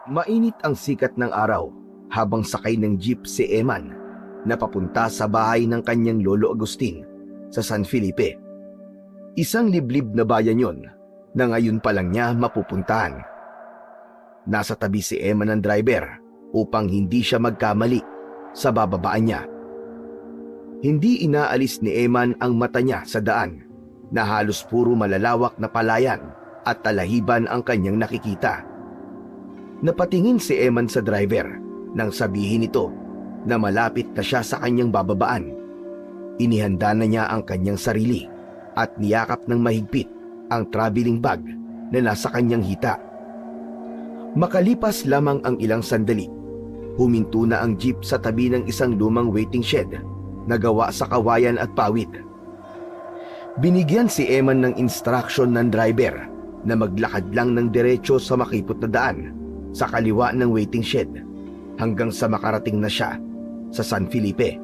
Mainit ang sikat ng araw habang sakay ng jeep si Eman na papunta sa bahay ng kanyang lolo Agustin sa San Felipe. Isang liblib na bayan yon na ngayon pa lang niya mapupuntahan. Nasa tabi si Eman ng driver upang hindi siya magkamali sa bababaan niya. Hindi inaalis ni Eman ang mata niya sa daan na halos puro malalawak na palayan at talahiban ang kanyang nakikita. Napatingin si Eman sa driver nang sabihin nito na malapit na siya sa kanyang bababaan. Inihanda na niya ang kanyang sarili at niyakap ng mahigpit ang traveling bag na nasa kanyang hita. Makalipas lamang ang ilang sandali, huminto na ang jeep sa tabi ng isang lumang waiting shed na gawa sa kawayan at pawid. Binigyan si Eman ng instruction ng driver na maglakad lang ng diretso sa makipot na daan sa kaliwa ng waiting shed hanggang sa makarating na siya sa San Felipe.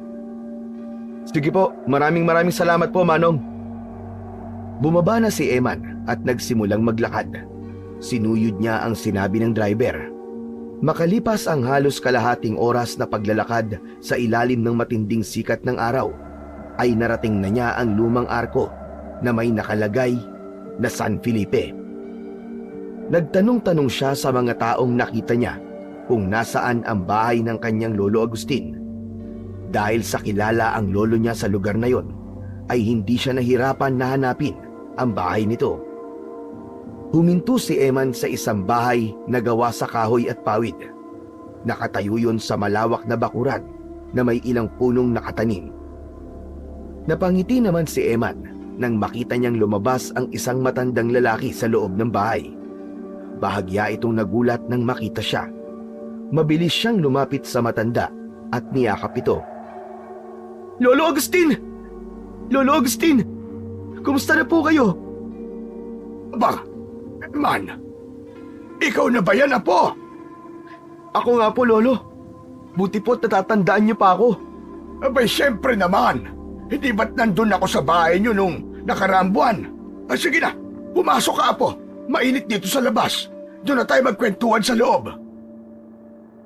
Sige po, maraming salamat po, Manong. Bumaba na si Eman at nagsimulang maglakad. Sinuyod niya ang sinabi ng driver. Makalipas ang halos kalahating oras na paglalakad sa ilalim ng matinding sikat ng araw, ay narating na niya ang lumang arko na may nakalagay na San Felipe. Nagtanong-tanong siya sa mga taong nakita niya kung nasaan ang bahay ng kanyang lolo Agustin. Dahil sa kilala ang lolo niya sa lugar na yon, ay hindi siya nahirapan na hanapin ang bahay nito. Huminto si Eman sa isang bahay na gawa sa kahoy at pawid. Nakatayo yon sa malawak na bakuran na may ilang punong nakatanim. Napangiti naman si Eman nang makita niyang lumabas ang isang matandang lalaki sa loob ng bahay. Bahagya itong nagulat nang makita siya. Mabilis siyang lumapit sa matanda at niyakap ito. Lolo Agustin! Lolo Agustin! Kumusta na po kayo? Aba, man, ikaw na ba yan, apo? Ako nga po, Lolo. Buti po't natatandaan niyo pa ako. Abay, siyempre naman. Hindi ba't nandun ako sa bahay niyo nung nakaraang buwan? Sige na, pumasok ka, apo. Mainit dito sa labas. Doon na tayo magkwentuhan sa loob.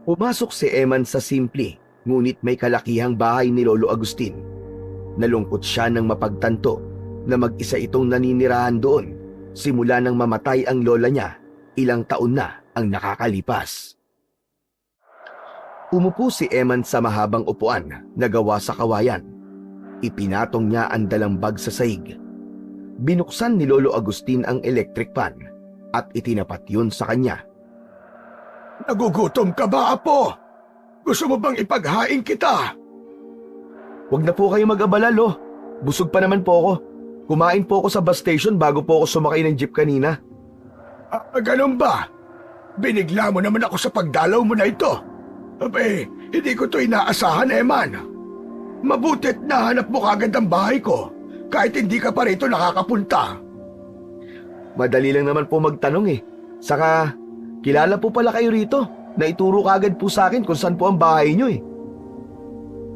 Pumasok si Eman sa simple, ngunit may kalakihang bahay ni Lolo Agustin. Nalungkot siya nang mapagtanto na mag-isa itong naninirahan doon simula nang mamatay ang lola niya. Ilang taon na ang nakakalipas. Umupo si Eman sa mahabang upuan na gawa sa kawayan. Ipinatong niya ang dalang bag sa sahig. Binuksan ni Lolo Agustin ang electric pan at itinapat yun sa kanya. Nagugutom ka ba, apo? Gusto mo bang ipaghain kita? Huwag na po kayo mag-abala, Lo. Busog pa naman po ako. Kumain po ako sa bus station bago po ako sumakay ng jeep kanina. Ganun ba? Binigla mo naman ako sa pagdalaw mo na ito. Abay, hindi ko to inaasahan, Eman. Mabuti't nahanap mo kagad ang bahay ko kahit hindi ka pa rito nakakapunta. Madali lang naman po magtanong eh. Saka, kilala po pala kayo rito. Naituro kagad po sa akin kung saan po ang bahay nyo eh.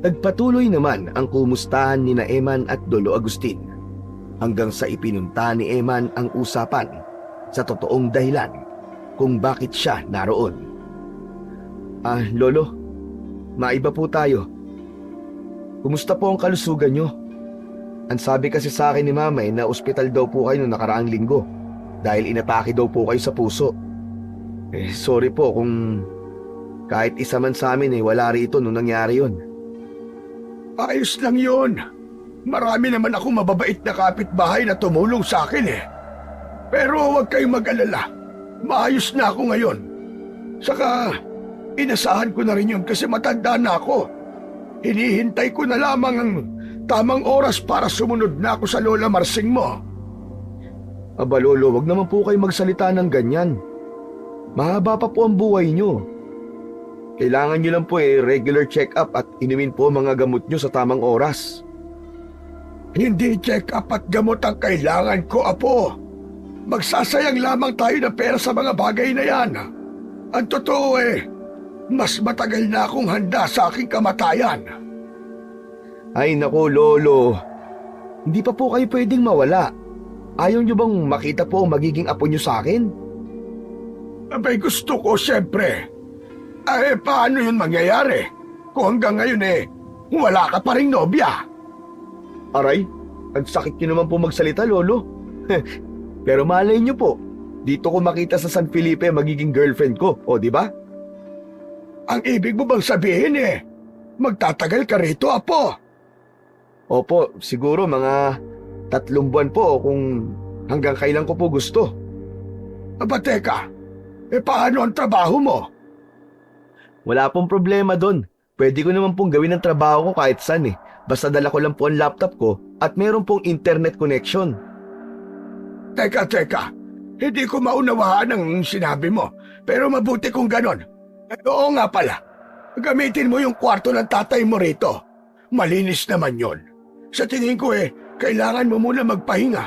Nagpatuloy naman ang kumustahan ni na Eman at Lolo Agustin hanggang sa ipinunta ni Eman ang usapan sa totoong dahilan kung bakit siya naroon. Lolo, maiba po tayo. Kumusta po ang kalusugan nyo? Ang sabi kasi sa akin ni Mama na ospital daw po kayo noong nakaraang linggo dahil inatake daw po kayo sa puso. Sorry po kung kahit isa man sa amin wala rito nung nangyari yon. Ayos lang yun. Marami naman akong mababait na kapitbahay na tumulong sa akin eh. Pero huwag kayong mag-alala. Maayos na ako ngayon. Saka, inasahan ko na rin yun kasi matanda na ako. Hinihintay ko na lamang ang tamang oras para sumunod na ako sa Lola Marsing mo. Aba Lolo, wag naman po kayo magsalita ng ganyan. Mahaba pa po ang buhay nyo. Kailangan nyo lang po regular check-up at inumin po mga gamot nyo sa tamang oras. Hindi check-up at gamot ang kailangan ko, apo. Magsasayang lamang tayo ng pera sa mga bagay na yan. Ang totoo mas matagal na akong handa sa aking kamatayan. Ay nako Lolo, hindi pa po kayo pwedeng mawala. Ayaw nyo bang makita po ang magiging apo nyo sa akin? Abay gusto ko siyempre. Ay, paano yun mangyayari? Kung hanggang ngayon wala ka pa ring nobya. Aray, ang sakit niyo naman po magsalita, Lolo. Pero malay niyo po, dito ko makita sa San Felipe magiging girlfriend ko, o di ba? Ang ibig mo bang sabihin magtatagal ka rito, Apo? Opo, siguro mga 3 buwan po kung hanggang kailan ko po gusto. Aba teka, paano ang trabaho mo? Wala pong problema doon. Pwede ko naman pong gawin ang trabaho ko kahit saan Basta dala ko lang po ang laptop ko at meron pong internet connection. Teka, hindi ko maunawaan ang sinabi mo, pero mabuti kung ganon. Oo nga pala, gamitin mo yung kwarto ng tatay mo rito. Malinis naman yon. Sa tingin ko kailangan mo muna magpahinga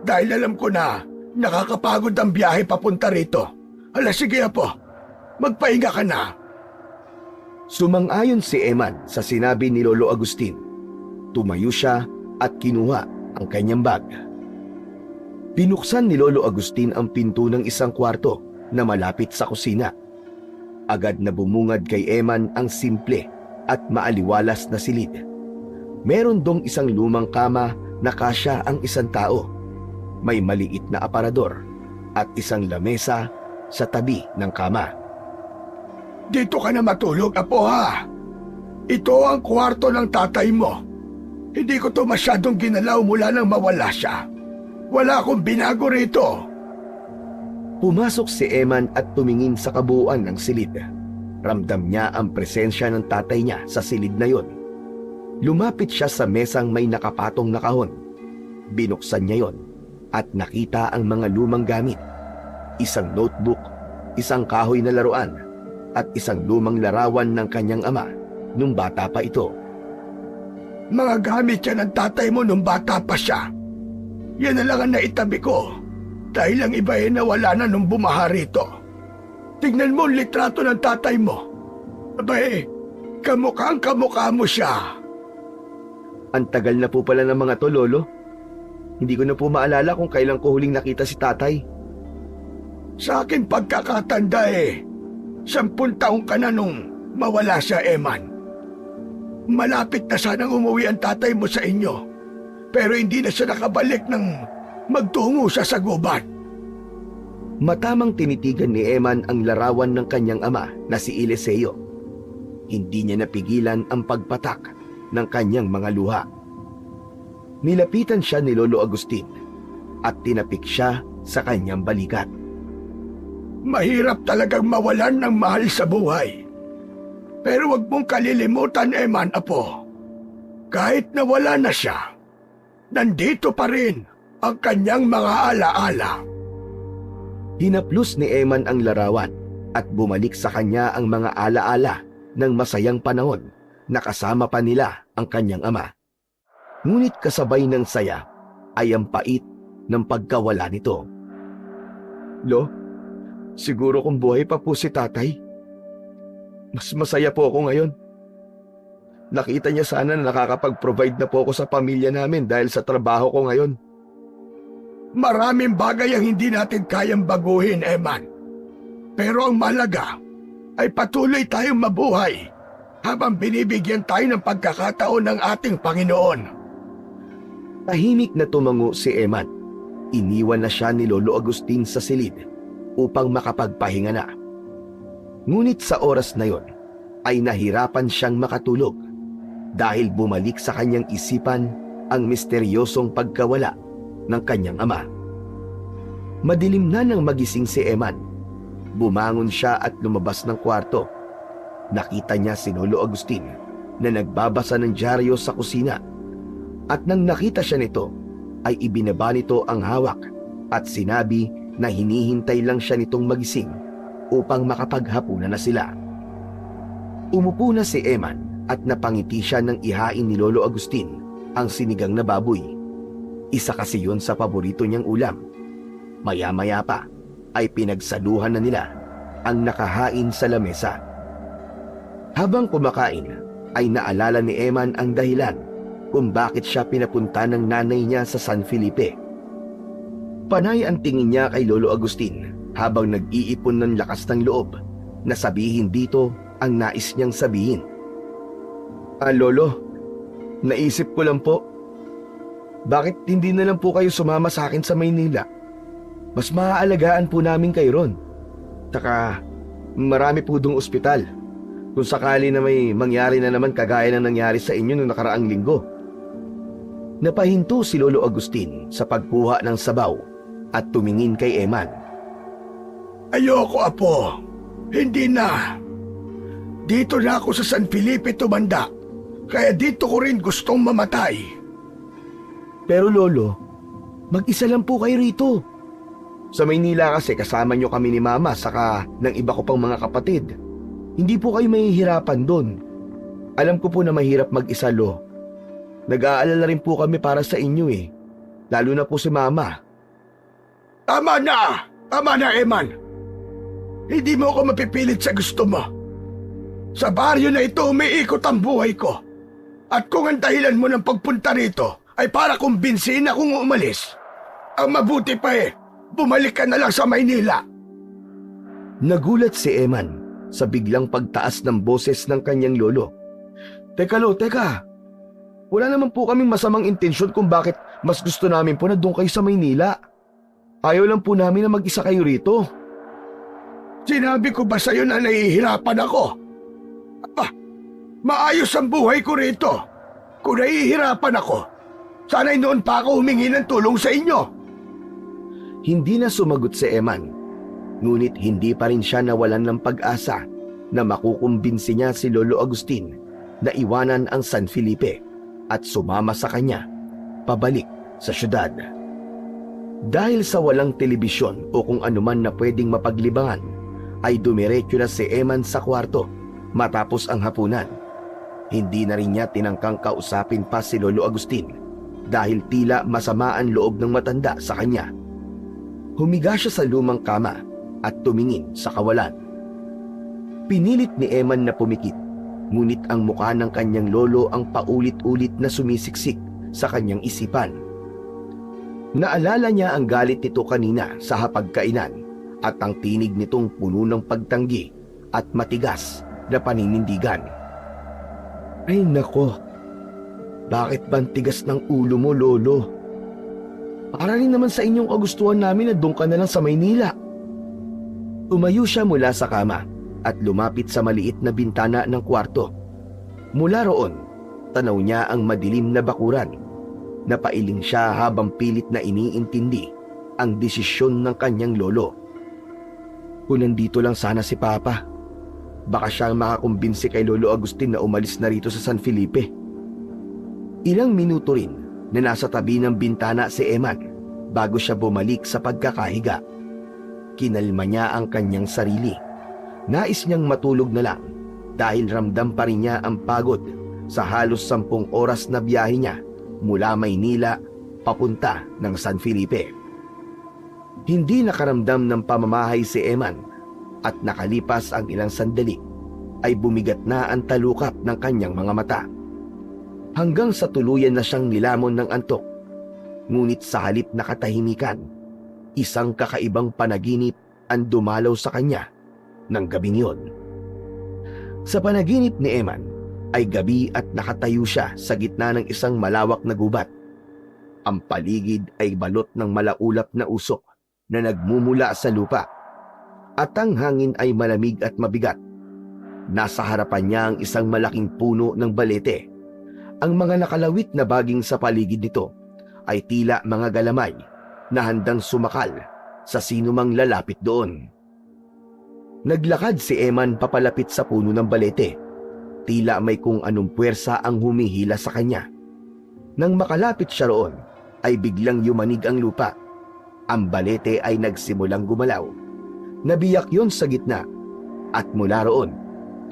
dahil alam ko na nakakapagod ang biyahe papunta rito. Hala, sige Apo, magpahinga ka na. Sumang-ayon si Eman sa sinabi ni Lolo Agustin. Tumayo siya at kinuha ang kanyang bag. Binuksan ni Lolo Agustin ang pinto ng isang kwarto na malapit sa kusina. Agad na bumungad kay Eman ang simple at maaliwalas na silid. Meron dong isang lumang kama na kasya ang isang tao. May maliit na aparador at isang lamesa sa tabi ng kama. Dito ka na matulog, Apo ha. Ito ang kwarto ng tatay mo. Hindi ko to masyadong ginalaw mula nang mawala siya. Wala akong binago rito. Pumasok si Eman at tumingin sa kabuuan ng silid. Ramdam niya ang presensya ng tatay niya sa silid na yon. Lumapit siya sa mesang may nakapatong na kahon. Binuksan niya yon at nakita ang mga lumang gamit. Isang notebook, isang kahoy na laruan, at isang lumang larawan ng kanyang ama nung bata pa ito. Mga gamit yan ng tatay mo nung bata pa siya. Yan na lang ang naitabi ko dahil ang iba nawala na nung bumaha rito. Tignan mo ang litrato ng tatay mo. Aba kamukha mo siya. Ang tagal na po pala ng mga to, Lolo. Hindi ko na po maalala kung kailan ko huling nakita si tatay. Sa akin pagkakatanda 10 taong ka na nung mawala siya, Eman. Malapit na sanang umuwi ang tatay mo sa inyo, pero hindi na siya nakabalik nang magtungo siya sa gubat. Matamang tinitigan ni Eman ang larawan ng kanyang ama na si Eliseo. Hindi niya napigilan ang pagpatak ng kanyang mga luha. Nilapitan siya ni Lolo Agustin at tinapik siya sa kanyang balikat. Mahirap talagang mawalan ng mahal sa buhay. Pero wag mong kalilimutan, Eman, Apo. Kahit nawala na siya, nandito pa rin ang kanyang mga alaala. Hinaplos ni Eman ang larawan at bumalik sa kanya ang mga alaala ng masayang panahon na kasama pa nila ang kanyang ama. Ngunit kasabay ng saya ay ang pait ng pagkawala nito. Lo, siguro kung buhay pa po si tatay, mas masaya po ako ngayon. Nakita niya sana na nakakapag-provide na po ako sa pamilya namin dahil sa trabaho ko ngayon. Maraming bagay ang hindi natin kayang baguhin, Eman. Pero ang mahalaga ay patuloy tayong mabuhay habang binibigyan tayo ng pagkakataon ng ating Panginoon. Tahimik na tumango si Eman. Iniwan na siya ni Lolo Agustin sa silid upang makapagpahinga na. Ngunit sa oras na yon ay nahirapan siyang makatulog dahil bumalik sa kanyang isipan ang misteryosong pagkawala ng kanyang ama. Madilim na nang magising si Eman. Bumangon siya at lumabas ng kwarto. Nakita niya si Lolo Agustin na nagbabasa ng dyaryo sa kusina. At nang nakita siya nito, ay ibinaba nito ang hawak at sinabi na hinihintay lang siya nitong magising upang makapaghapunan na sila. Umupo na si Eman at napangiti siya nang ihain ni Lolo Agustin ang sinigang na baboy. Isa kasi yun sa paborito niyang ulam. Maya-maya pa ay pinagsaluhan na nila ang nakahain sa lamesa. Habang kumakain ay naalala ni Eman ang dahilan kung bakit siya pinapunta ng nanay niya sa San Felipe. Panay ang tingin niya kay Lolo Agustin habang nag-iipon ng lakas ng loob na sabihin dito ang nais niyang sabihin. Lolo, naisip ko lang po, bakit hindi na lang po kayo sumama sa akin sa Maynila? Mas maaalagaan po namin kayo ron. Taka, marami po dong ospital. Kung sakali na may mangyari na naman kagaya ng nangyari sa inyo noong nakaraang linggo. Napahinto si Lolo Agustin sa pagkuha ng sabaw at tumingin kay Eman. Ayoko, Apo. Hindi na. Dito na ako sa San Felipe tumanda. Kaya dito ko rin gustong mamatay. Pero Lolo, mag-isa lang po kayo rito. Sa Maynila kasi kasama nyo kami ni Mama saka ng iba ko pang mga kapatid. Hindi po kayo mahihirapan doon. Alam ko po na mahirap mag-isa, Lo. Nag-aalala rin po kami para sa inyo eh. Lalo na po si Mama. Tama na! Tama na, Eman. Hindi mo ako mapipilit sa gusto mo. Sa baryo na ito umiikot ang buhay ko. At kung ang dahilan mo ng pagpunta rito ay para kumbinsihin akong umalis, ang mabuti pa bumalik ka na lang sa Maynila. Nagulat si Eman sa biglang pagtaas ng boses ng kanyang lolo. Teka Lo, teka. Wala naman po kaming masamang intensyon kung bakit mas gusto namin po na doon kayo sa Maynila. Ayaw lang po namin na mag-isa kayo rito. Sinabi ko ba sa'yo na nahihirapan ako? Maayos ang buhay ko rito. Kung nahihirapan ako, sana'y noon pa ako humingi ng tulong sa inyo. Hindi na sumagot si Eman. Ngunit hindi pa rin siya nawalan ng pag-asa na makukumbinsi niya si Lolo Agustin na iwanan ang San Felipe at sumama sa kanya pabalik sa syudad. Dahil sa walang telebisyon o kung anuman na pwedeng mapaglibangan, ay dumiretso na si Eman sa kwarto matapos ang hapunan. Hindi na rin niya tinangkang kausapin pa si Lolo Agustin dahil tila masama ang loob ng matanda sa kanya. Humiga siya sa lumang kama at tumingin sa kawalan. Pinilit ni Eman na pumikit, ngunit ang mukha ng kanyang lolo ang paulit-ulit na sumisiksik sa kanyang isipan. Naalala niya ang galit nito kanina sa hapagkainan at ang tinig nitong puno ng pagtanggi at matigas na paninindigan. Ay nako, bakit ba ang tigas ng ulo mo, Lolo? Para rin naman sa inyong kagustuhan namin na doon ka na lang sa Maynila. Tumayo siya mula sa kama at lumapit sa maliit na bintana ng kwarto. Mula roon, tanaw niya ang madilim na bakuran. Napailing siya habang pilit na iniintindi ang desisyon ng kanyang lolo. Kung nandito lang sana si Papa, baka siyang makakumbinsi kay Lolo Agustin na umalis na rito sa San Felipe. Ilang minuto rin na nasa tabi ng bintana si Eman bago siya bumalik sa pagkakahiga. Kinalma niya ang kanyang sarili. Nais niyang matulog na lang dahil ramdam pa rin niya ang pagod sa halos 10 oras na biyahe niya mula Maynila papunta ng San Felipe. Hindi nakaramdam ng pamamahay si Eman at nakalipas ang ilang sandali ay bumigat na ang talukap ng kanyang mga mata. Hanggang sa tuluyan na siyang nilamon ng antok. Ngunit sa halip na katahimikan, isang kakaibang panaginip ang dumalaw sa kanya ng gabing yun. Sa panaginip ni Eman ay gabi at nakatayo siya sa gitna ng isang malawak na gubat. Ang paligid ay balot ng malaulap na usok na nagmumula sa lupa at ang hangin ay malamig at mabigat. Nasa harapan niya ang isang malaking puno ng balete. Ang mga nakalawit na baging sa paligid nito ay tila mga galamay na handang sumakal sa sinumang lalapit doon. Naglakad si Eman papalapit sa puno ng balete. Tila may kung anong puwersa ang humihila sa kanya. Nang makalapit siya roon, ay biglang yumanig ang lupa. Ang balete ay nagsimulang gumalaw. Nabiyak yon sa gitna at mula roon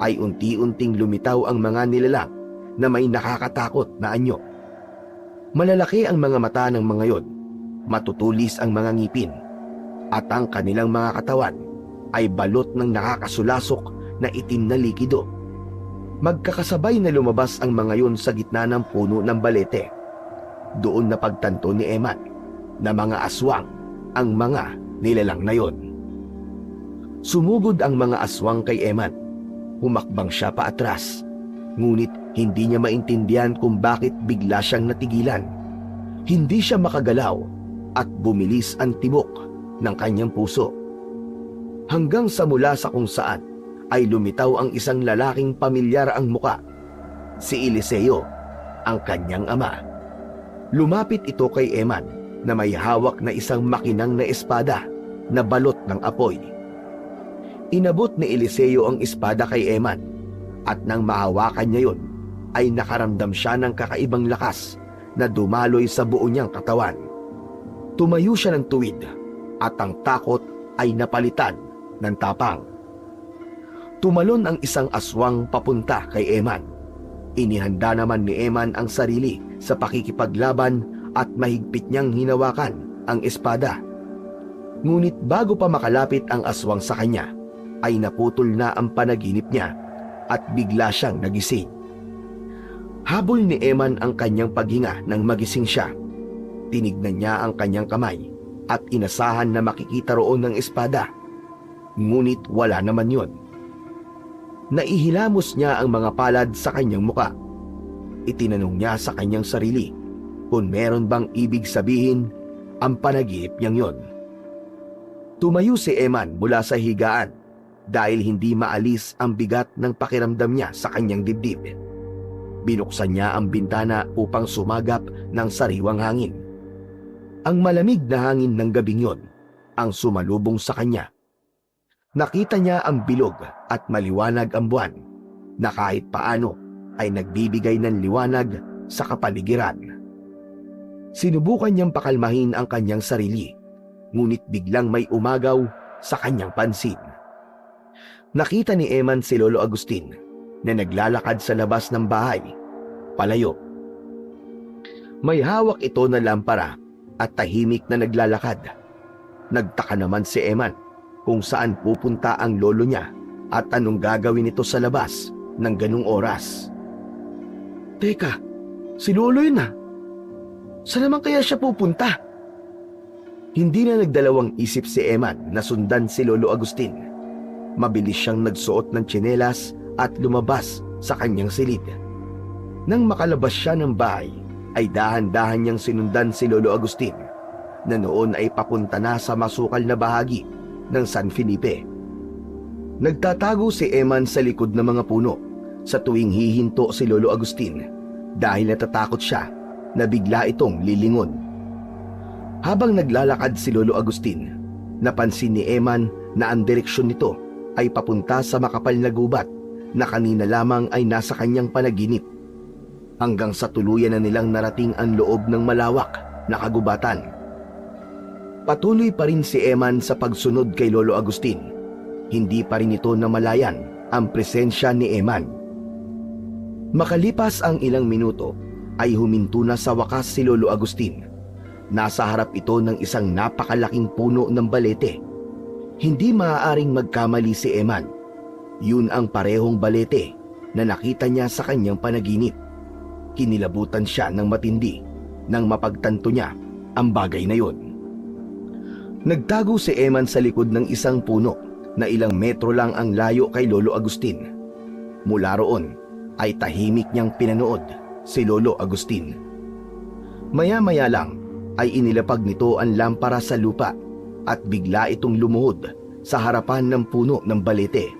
ay unti-unting lumitaw ang mga nilalang na may nakakatakot na anyo. Malalaki ang mga mata ng mga yon, matutulis ang mga ngipin, at ang kanilang mga katawan ay balot ng nakakasulasok na itim na likido. Magkakasabay na lumabas ang mga yon sa gitna ng puno ng balete. Doon na pagtanto ni Eman na mga aswang ang mga nilalang na yon. Sumugod ang mga aswang kay Eman. Humakbang siya paatras, ngunit hindi niya maintindihan kung bakit bigla siyang natigilan. Hindi siya makagalaw at bumilis ang tibok ng kanyang puso. Hanggang sa mula sa kung saan ay lumitaw ang isang lalaking pamilyar ang muka. Si Eliseo, ang kanyang ama. Lumapit ito kay Eman na may hawak na isang makinang na espada na balot ng apoy. Inabot ni Eliseo ang espada kay Eman at nang mahawakan niya yon ay nakaramdam siya ng kakaibang lakas na dumaloy sa buo niyang katawan. Tumayo siya ng tuwid at ang takot ay napalitan ng tapang. Tumalon ang isang aswang papunta kay Eman. Inihanda naman ni Eman ang sarili sa pakikipaglaban at mahigpit niyang hinawakan ang espada. Ngunit bago pa makalapit ang aswang sa kanya, ay naputol na ang panaginip niya at bigla siyang nagising. Habol ni Eman ang kanyang paghinga nang magising siya. Tinignan niya ang kanyang kamay at inasahan na makikita roon ng espada. Ngunit wala naman yon. Naihilamos niya ang mga palad sa kanyang muka. Itinanong niya sa kanyang sarili kung meron bang ibig sabihin ang panaginip niyang yon. Tumayo si Eman mula sa higaan dahil hindi maalis ang bigat ng pakiramdam niya sa kanyang dibdib. Binuksan niya ang bintana upang sumagap ng sariwang hangin. Ang malamig na hangin ng gabing yon ang sumalubong sa kanya. Nakita niya ang bilog at maliwanag ang buwan na kahit paano ay nagbibigay ng liwanag sa kapaligiran. Sinubukan niyang pakalmahin ang kanyang sarili, ngunit biglang may umagaw sa kanyang pansin. Nakita ni Eman si Lolo Agustin na naglalakad sa labas ng bahay, palayo. May hawak ito na lampara at tahimik na naglalakad. Nagtaka naman si Eman kung saan pupunta ang lolo niya at anong gagawin ito sa labas ng ganung oras. Teka, si lolo yun ah. Saan naman kaya siya pupunta? Hindi na nagdalawang isip si Eman na sundan si Lolo Agustin. Mabilis siyang nagsuot ng tsinelas at lumabas sa kanyang silid. Nang makalabas siya ng bahay, ay dahan-dahan niyang sinundan si Lolo Agustin na noon ay papunta na sa masukal na bahagi ng San Felipe. Nagtatago si Eman sa likod ng mga puno sa tuwing hihinto si Lolo Agustin dahil natatakot siya na bigla itong lilingon. Habang naglalakad si Lolo Agustin, napansin ni Eman na ang direksyon nito ay papunta sa makapal na gubat na kanina lamang ay nasa kanyang panaginip, hanggang sa tuluyan na nilang narating ang loob ng malawak na kagubatan. Patuloy pa rin si Eman sa pagsunod kay Lolo Agustin. Hindi pa rin ito namalayan ang presensya ni Eman. Makalipas ang ilang minuto ay huminto na sa wakas si Lolo Agustin. Nasa harap ito ng isang napakalaking puno ng balete. Hindi maaaring magkamali si Eman. Yun ang parehong balete na nakita niya sa kanyang panaginip. Kinilabutan siya ng matindi nang mapagtanto niya ang bagay na yun. Nagtago si Eman sa likod ng isang puno na ilang metro lang ang layo kay Lolo Agustin. Mula roon ay tahimik niyang pinanood si Lolo Agustin. Maya-maya lang ay inilapag nito ang lampara sa lupa at bigla itong lumuhod sa harapan ng puno ng balete.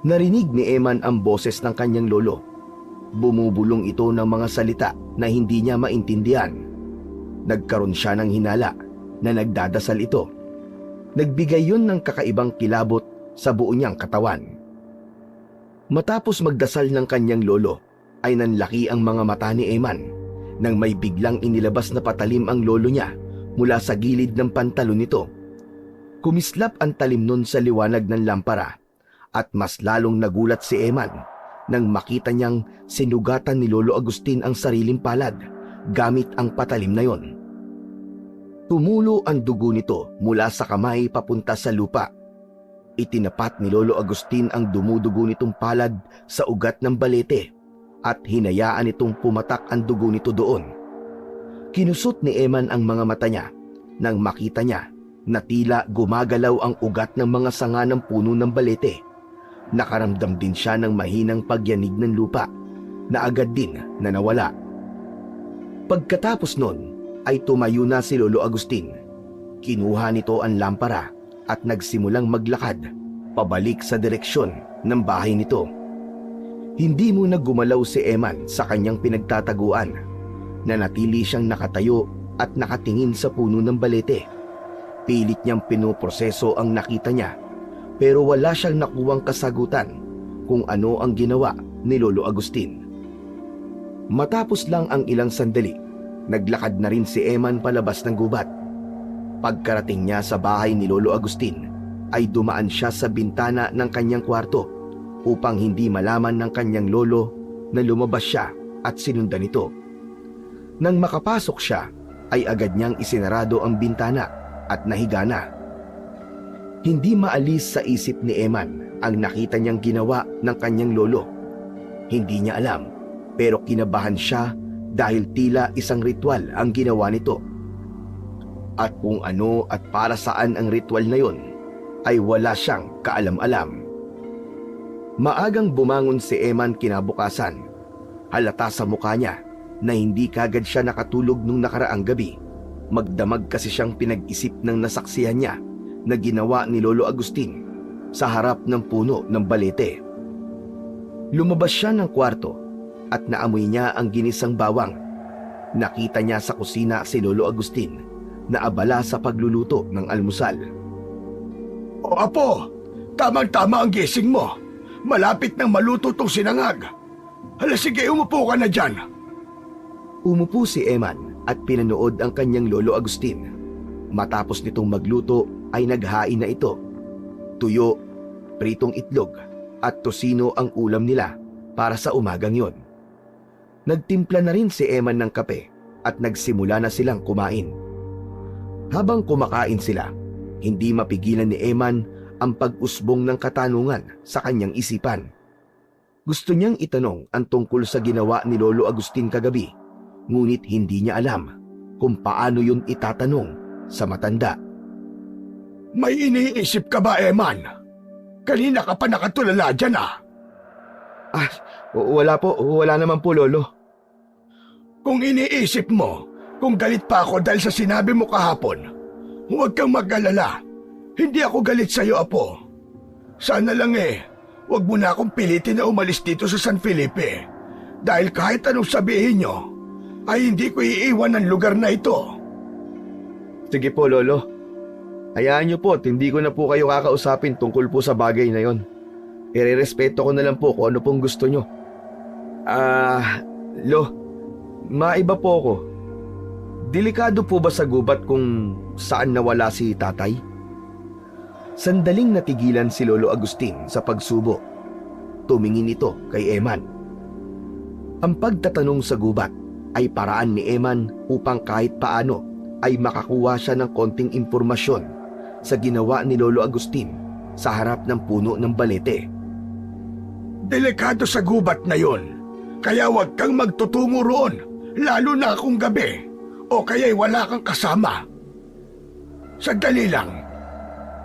Narinig ni Eman ang boses ng kanyang lolo. Bumubulong ito ng mga salita na hindi niya maintindihan. Nagkaroon siya ng hinala na nagdadasal ito. Nagbigay yun ng kakaibang kilabot sa buo niyang katawan. Matapos magdasal ng kanyang lolo, ay nanlaki ang mga mata ni Eman nang may biglang inilabas na patalim ang lolo niya mula sa gilid ng pantalon nito. Kumislap ang talim nun sa liwanag ng lampara at mas lalong nagulat si Eman nang makita niyang sinugatan ni Lolo Agustin ang sariling palad gamit ang patalim na yon. Tumulo ang dugo nito mula sa kamay papunta sa lupa. Itinapat ni Lolo Agustin ang dumudugo nitong palad sa ugat ng balete at hinayaan itong pumatak ang dugo nito doon. Kinusot ni Eman ang mga mata niya nang makita niya na tila gumagalaw ang ugat ng mga sanga ng puno ng balete. Nakaramdam din siya ng mahinang pagyanig ng lupa na agad din na nawala. Pagkatapos nun ay tumayo na si Lolo Agustin. Kinuha nito ang lampara at nagsimulang maglakad pabalik sa direksyon ng bahay nito. Hindi muna gumalaw si Eman sa kanyang pinagtataguan. Nanatili siyang nakatayo at nakatingin sa puno ng balete. Pilit niyang pinoproseso ang nakita niya, pero wala siyang nakuwang kasagutan kung ano ang ginawa ni Lolo Agustin. Matapos lang ang ilang sandali, naglakad na rin si Eman palabas ng gubat. Pagkarating niya sa bahay ni Lolo Agustin, ay dumaan siya sa bintana ng kanyang kwarto upang hindi malaman ng kanyang lolo na lumabas siya at sinundan ito. Nang makapasok siya, ay agad niyang isinarado ang bintana at nahiga na. Hindi maalis sa isip ni Eman ang nakita niyang ginawa ng kanyang lolo. Hindi niya alam, pero kinabahan siya dahil tila isang ritual ang ginawa nito. At kung ano at para saan ang ritual na yon, ay wala siyang kaalam-alam. Maagang bumangon si Eman kinabukasan. Halata sa mukha niya na hindi kagad siya nakatulog nung nakaraang gabi. Magdamag kasi siyang pinag-isip ng nasaksihan niya na ginawa ni Lolo Agustin sa harap ng puno ng balete. Lumabas siya ng kwarto at naamoy niya ang ginisang bawang. Nakita niya sa kusina si Lolo Agustin na abala sa pagluluto ng almusal. O apo, tamang-tama ang gising mo. Malapit nang maluto tong sinangag. Hala sige, umupo ka na dyan. Umupo si Eman at pinanood ang kanyang Lolo Agustin. Matapos nitong magluto ay naghain na ito. Tuyo, pritong itlog at tosino ang ulam nila para sa umagang yon. Nagtimpla na rin si Eman ng kape at nagsimula na silang kumain. Habang kumakain sila, hindi mapigilan ni Eman ang pag-usbong ng katanungan sa kanyang isipan. Gusto niyang itanong ang tungkol sa ginawa ni Lolo Agustin kagabi, ngunit hindi niya alam kung paano yun itatanong sa matanda. May iniisip ka ba, Eman? Kanina ka pa nakatulala dyan ah. Wala po. Wala naman po, Lolo. Kung iniisip mo, kung galit pa ako dahil sa sinabi mo kahapon, huwag kang mag-alala. Hindi ako galit sa'yo, Apo. Sana lang huwag mo na akong pilitin na umalis dito sa San Felipe. Dahil kahit anong sabihin nyo, ay hindi ko iiwan ang lugar na ito. Sige po, Lolo. Hayaan niyo po at hindi ko na po kayo kakausapin tungkol po sa bagay na yon. Irerespeto ko na lang po kung ano pong gusto nyo. Lo, maiba po ako. Delikado po ba sa gubat kung saan nawala si tatay? Sandaling natigilan si Lolo Agustin sa pagsubo. Tumingin ito kay Eman. Ang pagtatanong sa gubat ay paraan ni Eman upang kahit paano ay makakuha siya ng konting impormasyon sa ginawa ni Lolo Agustin sa harap ng puno ng balete. Delikado sa gubat na yon, kaya huwag kang magtutungo roon, lalo na kung gabi, o kaya'y wala kang kasama. Sandali lang,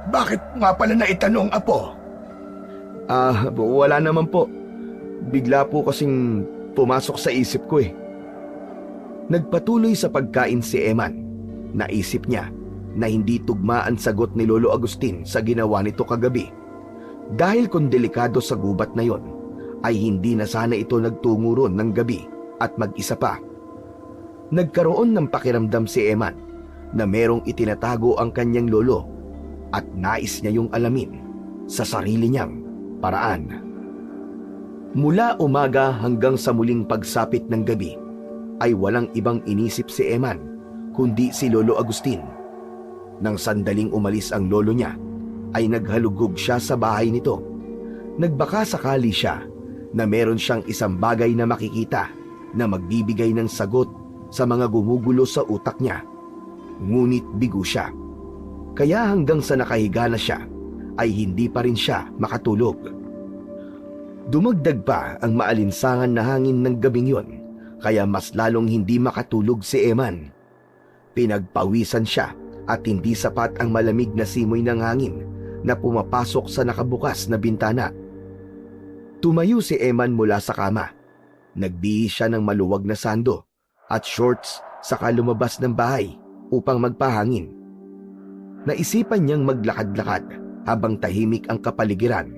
bakit nga pala na itanong, Apo? Wala naman po. Bigla po kasing pumasok sa isip ko Nagpatuloy sa pagkain si Eman. Naisip niya na hindi tugma ang sagot ni Lolo Agustin sa ginawa nito kagabi. Dahil kung delikado sa gubat na yon, ay hindi na sana ito nagtungo ron ng gabi at mag-isa pa. Nagkaroon ng pakiramdam si Eman na merong itinatago ang kanyang lolo at nais niya yung alamin sa sarili niyang paraan. Mula umaga hanggang sa muling pagsapit ng gabi ay walang ibang inisip si Eman kundi si Lolo Agustin. Nang sandaling umalis ang lolo niya ay naghalugog siya sa bahay nito. Nagbaka sakali siya na meron siyang isang bagay na makikita na magbibigay ng sagot sa mga gumugulo sa utak niya. Ngunit bigo siya. Kaya hanggang sa nakahiga na siya ay hindi pa rin siya makatulog. Dumagdag pa ang maalinsangan na hangin ng gabing yon, kaya mas lalong hindi makatulog si Eman. Pinagpawisan siya at hindi sapat ang malamig na simoy ng hangin na pumapasok sa nakabukas na bintana. Tumayo si Eman mula sa kama. Nagbihis siya ng maluwag na sando at shorts saka lumabas ng bahay upang magpahangin. Naisipan niyang maglakad-lakad habang tahimik ang kapaligiran.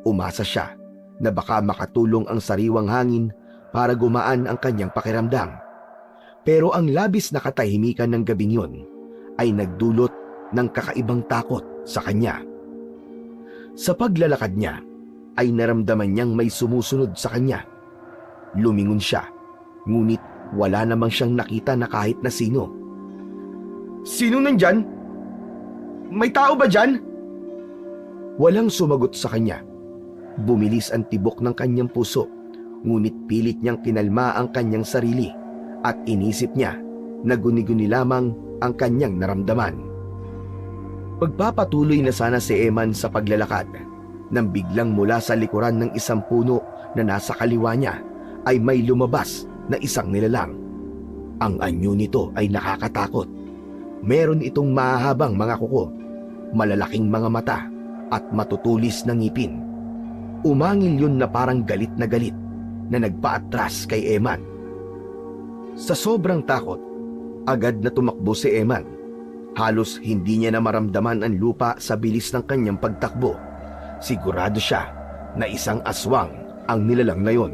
Umasa siya na baka makatulong ang sariwang hangin para gumaan ang kanyang pakiramdam. Pero ang labis na katahimikan ng gabing yun ay nagdulot ng kakaibang takot sa kanya. Sa paglalakad niya ay naramdaman niyang may sumusunod sa kanya. Lumingon siya, ngunit wala namang siyang nakita na kahit na sino. "Sino nandyan? May tao ba dyan?" Walang sumagot sa kanya. Bumilis ang tibok ng kanyang puso, ngunit pilit niyang kinalma ang kanyang sarili at inisip niya na guni-guni lamang ang kanyang naramdaman. Pagpapatuloy na sana si Eman sa paglalakad nang biglang mula sa likuran ng isang puno na nasa kaliwa niya ay may lumabas na isang nilalang. Ang anyo nito ay nakakatakot. Meron itong mahahabang mga kuko, malalaking mga mata at matutulis na ngipin. Umangil yun na parang galit na nagpaatras kay Eman. Sa sobrang takot, agad na tumakbo si Eman. Halos hindi niya na maramdaman ang lupa sa bilis ng kanyang pagtakbo. Sigurado siya na isang aswang ang nilalang na yun.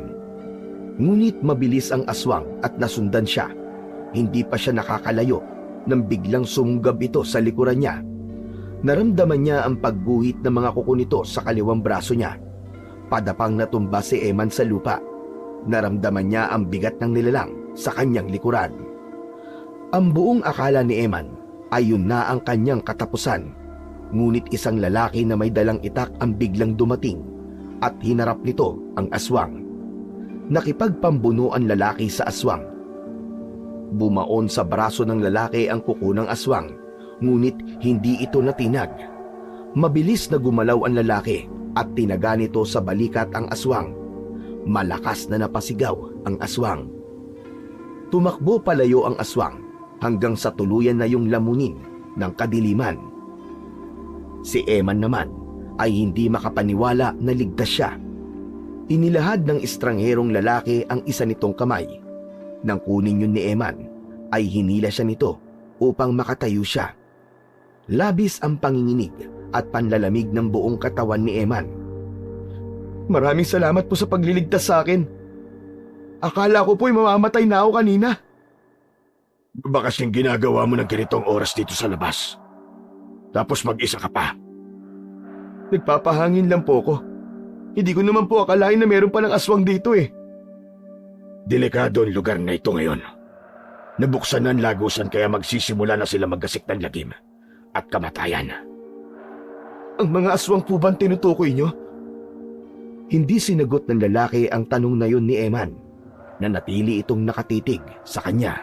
Ngunit mabilis ang aswang at nasundan siya. Hindi pa siya nakakalayo nang biglang sumunggab ito sa likuran niya. Naramdaman niya ang pagguhit ng mga kuko nito sa kaliwang braso niya. Padapang natumba si Eman sa lupa. Naramdaman niya ang bigat ng nilalang sa kanyang likuran. Ang buong akala ni Eman ay yun na ang kanyang katapusan. Ngunit isang lalaki na may dalang itak ang biglang dumating at hinarap nito ang aswang. Nakipagpambuno ang lalaki sa aswang. Bumaon sa braso ng lalaki ang kuko ng aswang, ngunit hindi ito natinag. Mabilis na gumalaw ang lalaki at tinaga nito sa balikat ang aswang. Malakas na napasigaw ang aswang. Tumakbo palayo ang aswang hanggang sa tuluyan na yung lamunin ng kadiliman. Si Eman naman ay hindi makapaniwala na ligtas siya. Inilahad ng estrangherong lalaki ang isa nitong kamay. Nang kunin yun ni Eman, ay hinila siya nito upang makatayo siya. Labis ang panginginig at panlalamig ng buong katawan ni Eman. "Maraming salamat po sa pagliligtas sa akin. Akala ko po'y mamamatay na ako kanina." Baka kasing ginagawa mo ng ganitong oras dito sa labas. Tapos mag-isa ka pa. "Nagpapahangin lang po ko. Hindi ko naman po akalain na meron palang aswang dito eh." Delikado ang lugar na ito ngayon. Nabuksan na ang lagusan kaya magsisimula na sila maggasik ng lagim at kamatayan. "Ang mga aswang po bang tinutukoy nyo?" Hindi sinagot ng lalaki ang tanong na yun ni Eman, na natili itong nakatitig sa kanya.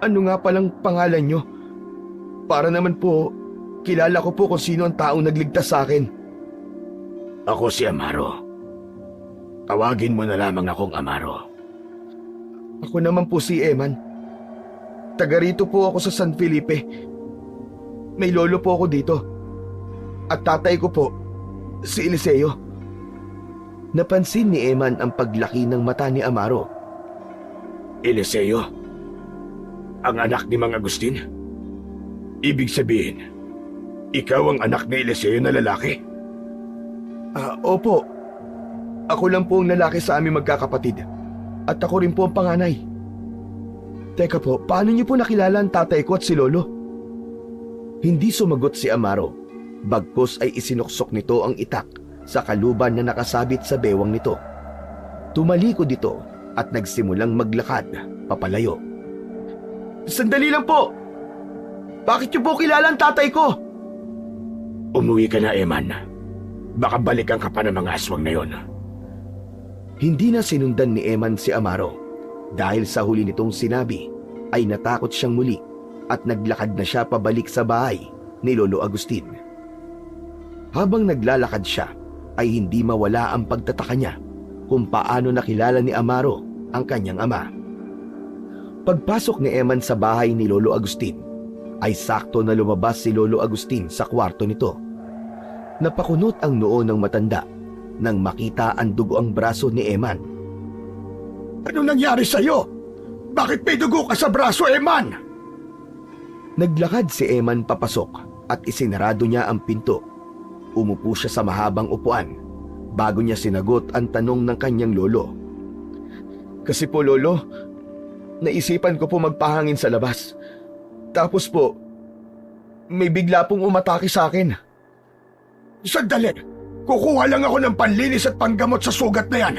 "Ano nga palang pangalan nyo? Para naman po, kilala ko po kung sino ang taong nagligtas sa akin." Ako si Amaro. Tawagin mo na lamang akong Amaro. "Ako naman po si Eman. Taga rito po ako sa San Felipe. May lolo po ako dito. At tatay ko po, si Eliseo." Napansin ni Eman ang paglaki ng mata ni Amaro. Eliseo? Ang anak ni Mang Agustin? Ibig sabihin, ikaw ang anak ni Eliseo na lalaki? Opo. Ako lang po ang lalaki sa aming magkakapatid. At ako rin po ang panganay. Teka po, paano niyo po nakilala ang tatay ko at si lolo? Hindi sumagot si Amaro. Bagkus ay isinuksok nito ang itak sa kaluban na nakasabit sa bewang nito. Tumalikod ito at nagsimulang maglakad papalayo. "Sandali lang po! Bakit niyo po kilala ang tatay ko?" Umuwi ka na, Eman. Baka balikan ka pa ng mga aswang na yon. Hindi na sinundan ni Eman si Amaro. Dahil sa huli nitong sinabi, ay natakot siyang muli at naglakad na siya pabalik sa bahay ni Lolo Agustin. Habang naglalakad siya, ay hindi mawala ang pagtataka niya kung paano nakilala ni Amaro ang kanyang ama. Pagpasok ni Eman sa bahay ni Lolo Agustin, ay sakto na lumabas si Lolo Agustin sa kwarto nito. Napakunot ang noo ng matanda nang makita ang dugo ang braso ni Eman. Ano nangyari sa'yo? Bakit may dugo ka sa braso, Eman? Naglakad si Eman papasok at isinarado niya ang pinto. Umupo siya sa mahabang upuan bago niya sinagot ang tanong ng kanyang lolo. Kasi po, Lolo, naisipan ko po magpahangin sa labas. Tapos po, may bigla pong umatake sa akin. Sandali! Kukuha lang ako ng panlinis at panggamot sa sugat na yan.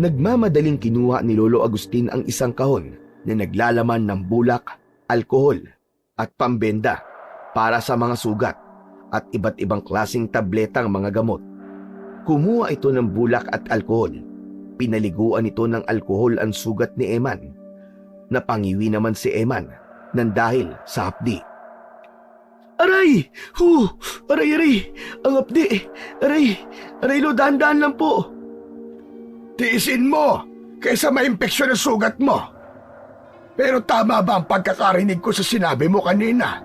Nagmamadaling kinuha ni Lolo Agustin ang isang kahon na naglalaman ng bulak, alkohol at pambenda para sa mga sugat at iba't ibang klasing tabletang mga gamot. Kumuha ito ng bulak at alkohol. Pinaliguan ito ng alkohol ang sugat ni Eman. Napangiwi naman si Eman nang dahil sa hapdi. Aray! Aray, aray! Ang hapdi! Aray! Aray, Lo, dahan-dahan lang po! Tiisin mo kaysa maimpeksyon ang sugat mo. Pero tama ba ang pagkakarinig ko sa sinabi mo kanina?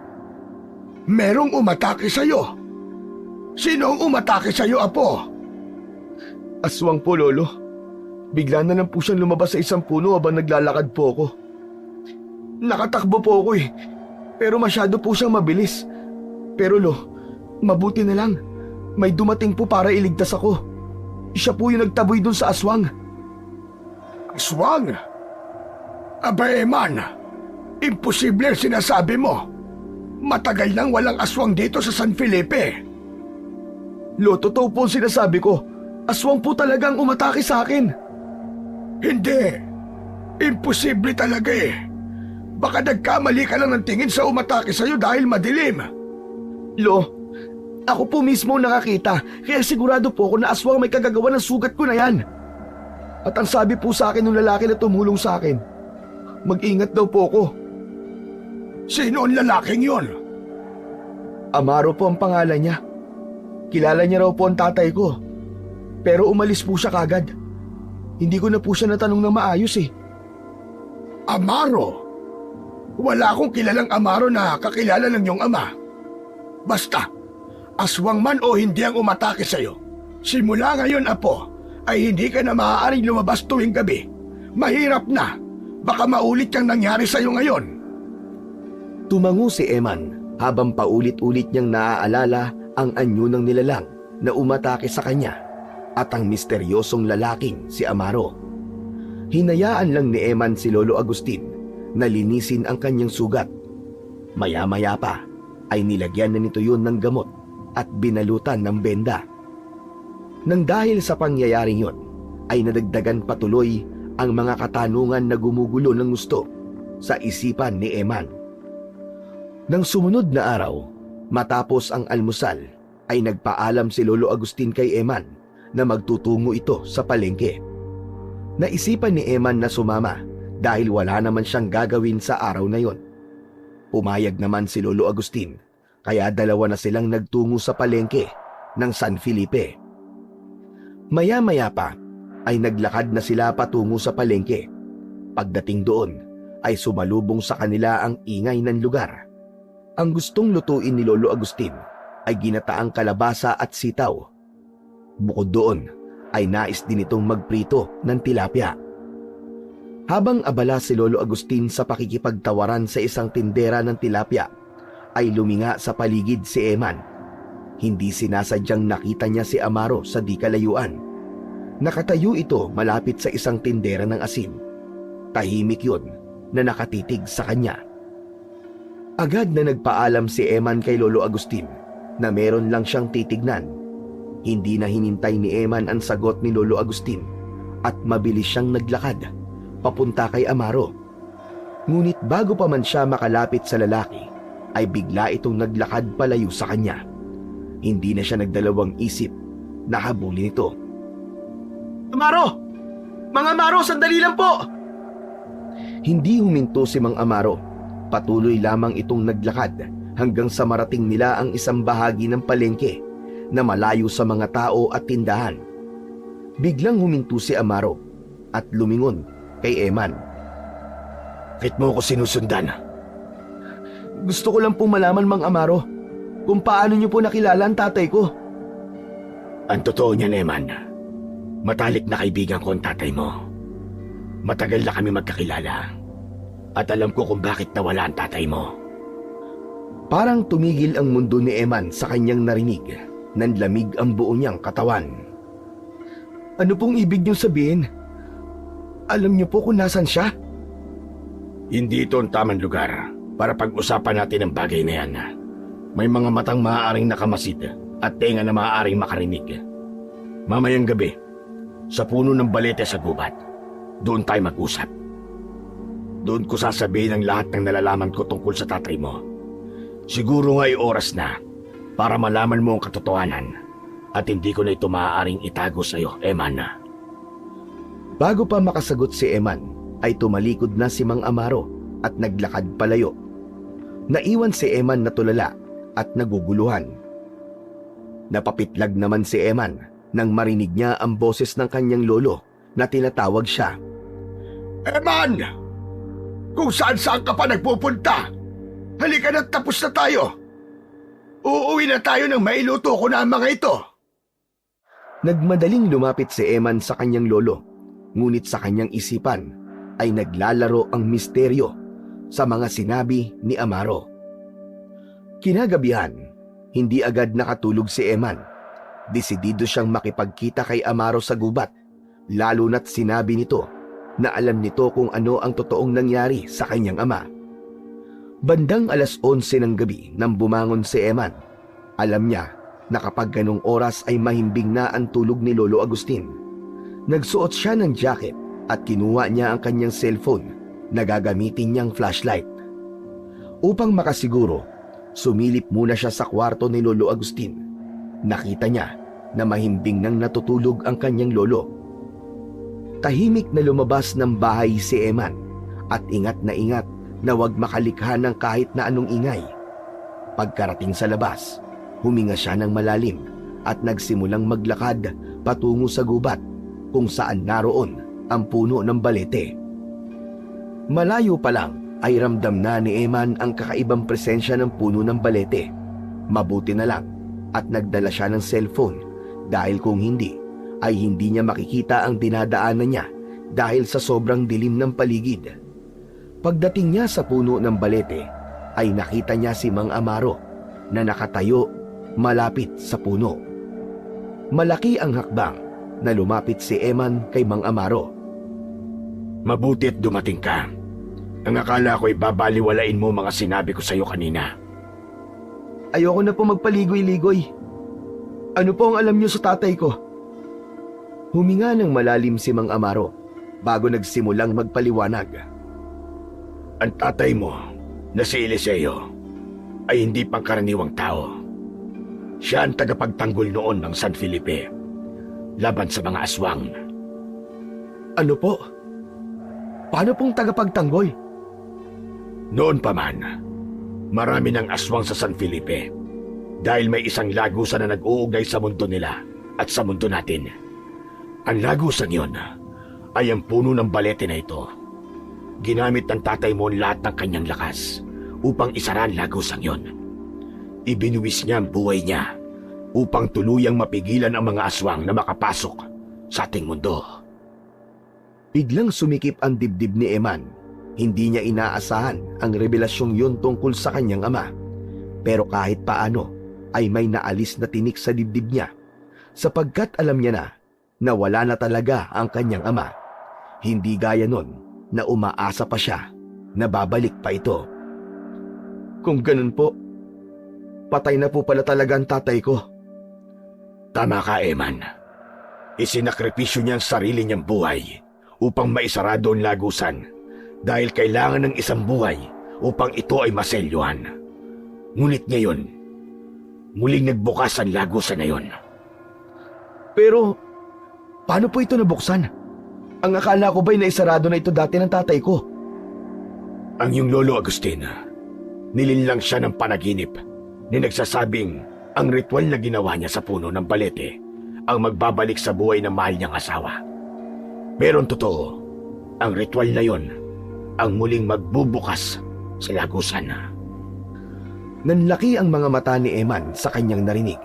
Merong umatake sa'yo. Sino ang umatake sa'yo, Apo? Aswang po, Lolo. Bigla na lang po siyang lumabas sa isang puno habang naglalakad po ako. Nakatakbo po ako eh, pero masyado po siyang mabilis. Pero Lo, mabuti na lang. May dumating po para iligtas ako. Siya po yung nagtaboy dun sa aswang. Aswang? Aba, Eman, imposible ang sinasabi mo. Matagal nang walang aswang dito sa San Felipe. Lo, totoo po ang sinasabi ko. Aswang po talagang umatake sa akin. Hindi. Imposible talaga eh. Baka nagkamali ka lang ng tingin sa umatake sa'yo dahil madilim. Lo, ako po mismo nakakita, kaya sigurado po ako na aswang may kagagawa ng sugat ko na yan. At ang sabi po sa akin ng lalaki na tumulong sa akin, mag-ingat daw po ako. Sino ang lalaking yon? Amaro po ang pangalan niya. Kilala niya raw po ang tatay ko. Pero umalis po siya kagad. Hindi ko na po siya natanong na maayos eh. Amaro? Wala akong kilalang Amaro na kakilala ng iyong ama. Basta, aswang man o hindi ang umatake sa'yo, simula ngayon, Apo, ay hindi ka na maaaring lumabas tuwing gabi. Mahirap na. Baka maulit yung nangyari sa'yo ngayon. Tumango si Eman habang paulit-ulit niyang naaalala ang anyo ng nilalang na umatake sa kanya at ang misteryosong lalaking si Amaro. Hinayaan lang ni Eman si Lolo Agustin na linisin ang kanyang sugat. Maya-maya pa ay nilagyan na nito yun ng gamot at binalutan ng benda. Nang dahil sa pangyayaring yun, ay nadagdagan patuloy ang mga katanungan na gumugulo ng gusto sa isipan ni Eman. Nang sumunod na araw, matapos ang almusal, ay nagpaalam si Lolo Agustin kay Eman na magtutungo ito sa palengke. Naisipan ni Eman na sumama dahil wala naman siyang gagawin sa araw na yon. Pumayag naman si Lolo Agustin, kaya dalawa na silang nagtungo sa palengke ng San Felipe. Maya-maya pa ay naglakad na sila patungo sa palengke. Pagdating doon ay sumalubong sa kanila ang ingay ng lugar. Ang gustong lutuin ni Lolo Agustin ay ginataang kalabasa at sitaw. Bukod doon ay nais din itong magprito ng tilapia. Habang abala si Lolo Agustin sa pakikipagtawaran sa isang tindera ng tilapia, ay luminga sa paligid si Eman. Hindi sinasadyang nakita niya si Amaro sa di kalayuan. Nakatayo ito malapit sa isang tindera ng asin. Tahimik yun na nakatitig sa kanya. Agad na nagpaalam si Eman kay Lolo Agustin na meron lang siyang titignan. Hindi na hinintay ni Eman ang sagot ni Lolo Agustin at mabilis siyang naglakad papunta kay Amaro. Ngunit bago pa man siya makalapit sa lalaki, ay bigla itong naglakad palayo sa kanya. Hindi na siya nagdalawang isip na habulin ito. Amaro! Mga Amaro, sandali lang po! Hindi huminto si Mang Amaro. Patuloy lamang itong naglakad hanggang sa marating nila ang isang bahagi ng palengke na malayo sa mga tao at tindahan. Biglang huminto si Amaro at lumingon kay Eman. Bakit mo ko sinusundan? Gusto ko lang pong malaman, Mang Amaro, kung paano niyo po nakilala ang tatay ko. Ang totoo niyan, Eman, matalik na kaibigan ko ang tatay mo. Matagal na kami magkakilala at alam ko kung bakit nawala ang tatay mo. Parang tumigil ang mundo ni Eman sa kanyang narinig. Nanlamig ang buo niyang katawan. Ano pong ibig niyong sabihin? Alam niyo po kung nasan siya? Hindi ito ang tamang lugar para pag-usapan natin ang bagay na yan. May mga matang maaaring nakamasid at tenga na maaaring makarinig. Mamayang gabi, sa puno ng balete sa gubat, doon tayo mag-usap. Doon ko sasabihin ang lahat ng nalalaman ko tungkol sa tatay mo. Siguro nga ay oras na para malaman mo ang katotohanan at hindi ko na ito maaaring itago sa iyo, Eman. Bago pa makasagot si Eman, ay tumalikod na si Mang Amaro at naglakad palayo. Naiwan si Eman na tulala at naguguluhan. Napapitlag naman si Eman nang marinig niya ang boses ng kanyang lolo na tinatawag siya. Eman! Kung saan-saan ka pa nagpupunta, halika na, tapos na tayo. Uuwi na tayo nang mailuto ko na ang mga ito. Nagmadaling lumapit si Eman sa kanyang lolo, ngunit sa kanyang isipan ay naglalaro ang misteryo sa mga sinabi ni Amaro. Kinagabihan, hindi agad nakatulog si Eman. Desidido siyang makipagkita kay Amaro sa gubat, lalo na't sinabi nito na alam nito kung ano ang totoong nangyari sa kanyang ama. Bandang 11:00 ng gabi nang bumangon si Eman, alam niya na kapag ganong oras ay mahimbing na ang tulog ni Lolo Agustin. Nagsuot siya ng jacket at kinuha niya ang kanyang cellphone na gagamitin niyang flashlight. Upang makasiguro, sumilip muna siya sa kwarto ni Lolo Agustin. Nakita niya na mahimbing nang natutulog ang kanyang lolo. Tahimik na lumabas ng bahay si Eman at ingat na wag makalikha ng kahit na anong ingay. Pagkarating sa labas, huminga siya ng malalim at nagsimulang maglakad patungo sa gubat kung saan naroon ang puno ng balete. Malayo pa lang ay ramdam na ni Eman ang kakaibang presensya ng puno ng balete. Mabuti na lang at nagdala siya ng cellphone dahil kung hindi ay hindi niya makikita ang dinadaanan niya dahil sa sobrang dilim ng paligid. Pagdating niya sa puno ng balete ay nakita niya si Mang Amaro na nakatayo malapit sa puno. Malaki ang hakbang na lumapit si Eman kay Mang Amaro. Mabuti't dumating ka. Ang akala ko'y babaliwalain mo mga sinabi ko sa iyo kanina. Ayoko na po magpaligoy-ligoy. Ano po ang alam niyo sa tatay ko? Huminga ng malalim si Mang Amaro bago nagsimulang magpaliwanag. Ang tatay mo na si Eliseo ay hindi pangkaraniwang tao. Siya ang tagapagtanggol noon ng San Felipe laban sa mga aswang. Ano po? Paano pong tagapagtanggol? Noon pa man, marami ng aswang sa San Felipe dahil may isang lagusan na nag-uugnay sa mundo nila at sa mundo natin. Ang lagusan yon ay ang puno ng balete na ito. Ginamit ng tatay mo lahat ng kanyang lakas upang isara ang lagusang yon. Ibinuwis niya ang buhay niya upang tuluyang mapigilan ang mga aswang na makapasok sa ating mundo. Biglang sumikip ang dibdib ni Eman. Hindi niya inaasahan ang revelasyong yun tungkol sa kanyang ama. Pero kahit paano ay may naalis na tinik sa dibdib niya sapagkat alam niya na wala na talaga ang kanyang ama. Hindi gaya nun na umaasa pa siya na babalik pa ito. Kung ganun po, patay na po pala talaga ang tatay ko. Tama ka, Eman. Isinakripisyo niya ang sarili niyang buhay upang maisarado ang lagusan dahil kailangan ng isang buhay upang ito ay maselyuhan. Ngunit ngayon, muling nagbukas ang lagusan na yon. Pero, paano po ito nabuksan? Ang akala ko ba'y naisarado na ito dati ng tatay ko? Ang iyong lolo Agustin, nilinlang siya ng panaginip na nagsasabing ang ritual na ginawa niya sa puno ng balete ang magbabalik sa buhay ng mahal niyang asawa. Pero ang totoo, ang ritual na yon ang muling magbubukas sa lagusan. Nanlaki ang mga mata ni Eman sa kanyang narinig.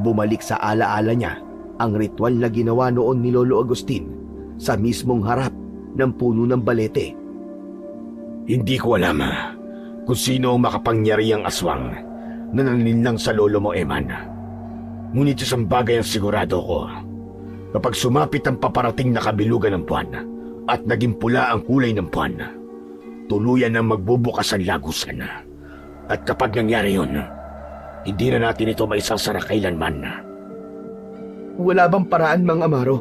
Bumalik sa alaala niya ang ritual na ginawa noon ni Lolo Agustin sa mismong harap ng puno ng balete. Hindi ko alam kung sino ang makapangyarihang aswang na nanininlang sa lolo mo, Eman. Ngunit isang bagay ang sigurado ko. Kapag sumapit ang paparating na kabilugan ng buwan at naging pula ang kulay ng buwan, tuluyan ang magbubukas ang lagusan. At kapag nangyari yun, hindi na natin ito maisasara kailanman. Wala bang paraan, Mang Amaro,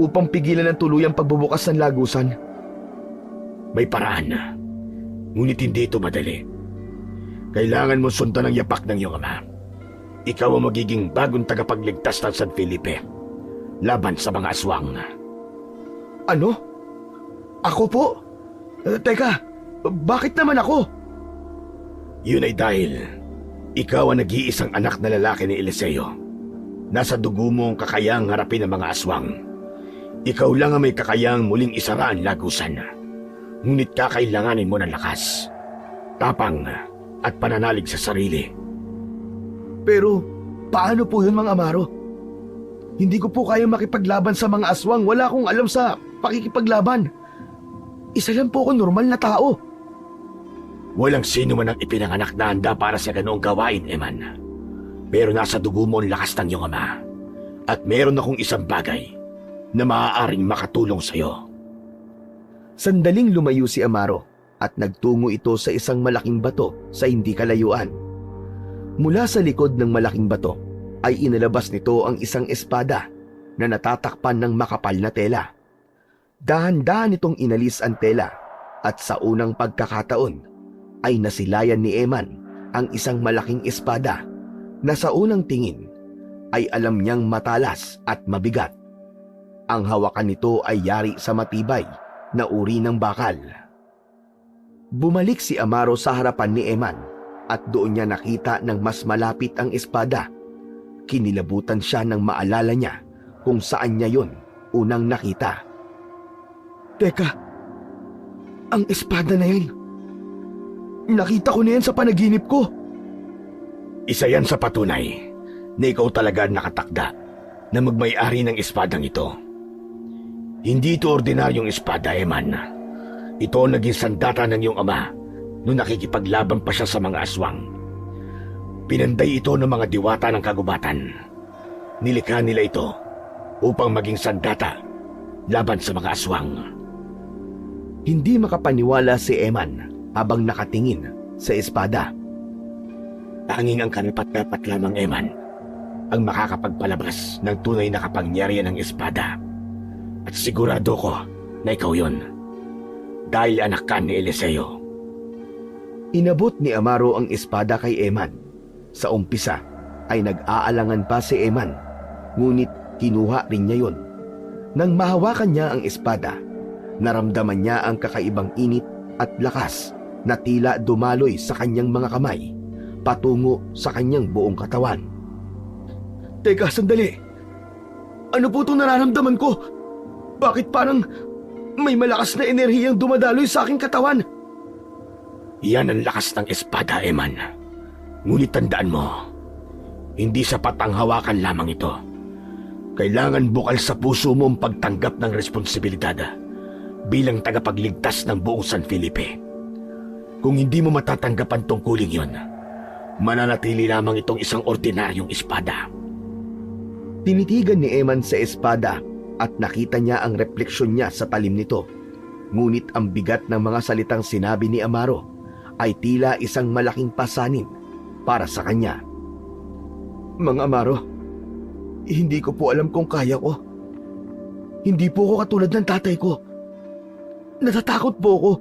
upang pigilan ng tuluyang pagbubukas ng lagusan? May paraan, ngunit hindi ito madali. Kailangan mo sundan ang yapak ng iyong ama. Ikaw ang magiging bagong tagapagligtas ng San Felipe laban sa mga aswang. Ano? Ako po? Teka, bakit naman ako? Yun ay dahil ikaw ang nag-iisang anak na lalaki ni Eliseo. Nasa dugo mo ang kakayang harapin ang mga aswang. Ikaw lang ang may kakayang muling isara ang lagusan. Ngunit kakailanganin mo ng lakas, tapang at pananalig sa sarili. Pero paano po yun, Mang Amaro? Hindi ko po kaya makipaglaban sa mga aswang. Wala akong alam sa pakikipaglaban. Isa lang po ako normal na tao. Walang sino man ang ipinanganak na handa para sa ganoong gawain, Eman. Pero nasa dugo mo ang lakas ng iyong ama. At meron akong isang bagay na maaaring makatulong sa iyo. Sandaling lumayo si Amaro at nagtungo ito sa isang malaking bato sa hindi kalayuan. Mula sa likod ng malaking bato ay inilabas nito ang isang espada na natatakpan ng makapal na tela. Dahan-dahan itong inalis ang tela at sa unang pagkakataon ay nasilayan ni Eman ang isang malaking espada na sa unang tingin ay alam niyang matalas at mabigat. Ang hawakan nito ay yari sa matibay na uri ng bakal. Bumalik si Amaro sa harapan ni Eman at doon niya nakita ng mas malapit ang espada. Kinilabutan siya nang maalala niya kung saan niya yon unang nakita. Teka, ang espada na yan. Nakita ko na yan sa panaginip ko. Isa yan sa patunay na ikaw talaga nakatakda na magmay-ari ng espadang ito. Hindi ito ordinaryong espada, Eman. Ito ang naging sandata ng iyong ama nung nakikipaglaban pa siya sa mga aswang. Pinanday ito ng mga diwata ng kagubatan. Nilikha nila ito upang maging sandata laban sa mga aswang. Hindi makapaniwala si Eman habang nakatingin sa espada. Tanging ang karapat-dapat lamang, Eman, ang makakapagpalabas ng tunay na kapangyarihan ng espada. At sigurado ko na ikaw yun, dahil anak ka ni Eliseo. Inabot ni Amaro ang espada kay Eman. Sa umpisa ay nag-aalangan pa si Eman, ngunit kinuha rin niya yun. Nang mahawakan niya ang espada, naramdaman niya ang kakaibang init at lakas na tila dumaloy sa kanyang mga kamay patungo sa kanyang buong katawan. Teka, sandali. Ano po itong nararamdaman ko? Bakit parang may malakas na enerhiyang dumadaloy sa aking katawan? Yan ang lakas ng espada, Eman. Ngunit tandaan mo, hindi sapat ang hawakan lamang ito. Kailangan bukal sa puso mo ang pagtanggap ng responsibilidad bilang tagapagligtas ng buong San Felipe. Kung hindi mo matatanggap ang tungkuling yon, mananatili lamang itong isang ordinaryong espada. Tinitigan ni Eman sa espada at nakita niya ang refleksyon niya sa talim nito. Ngunit ang bigat ng mga salitang sinabi ni Amaro ay tila isang malaking pasanin para sa kanya. Mang Amaro, hindi ko po alam kung kaya ko. Hindi po ako katulad ng tatay ko. Natatakot po ako.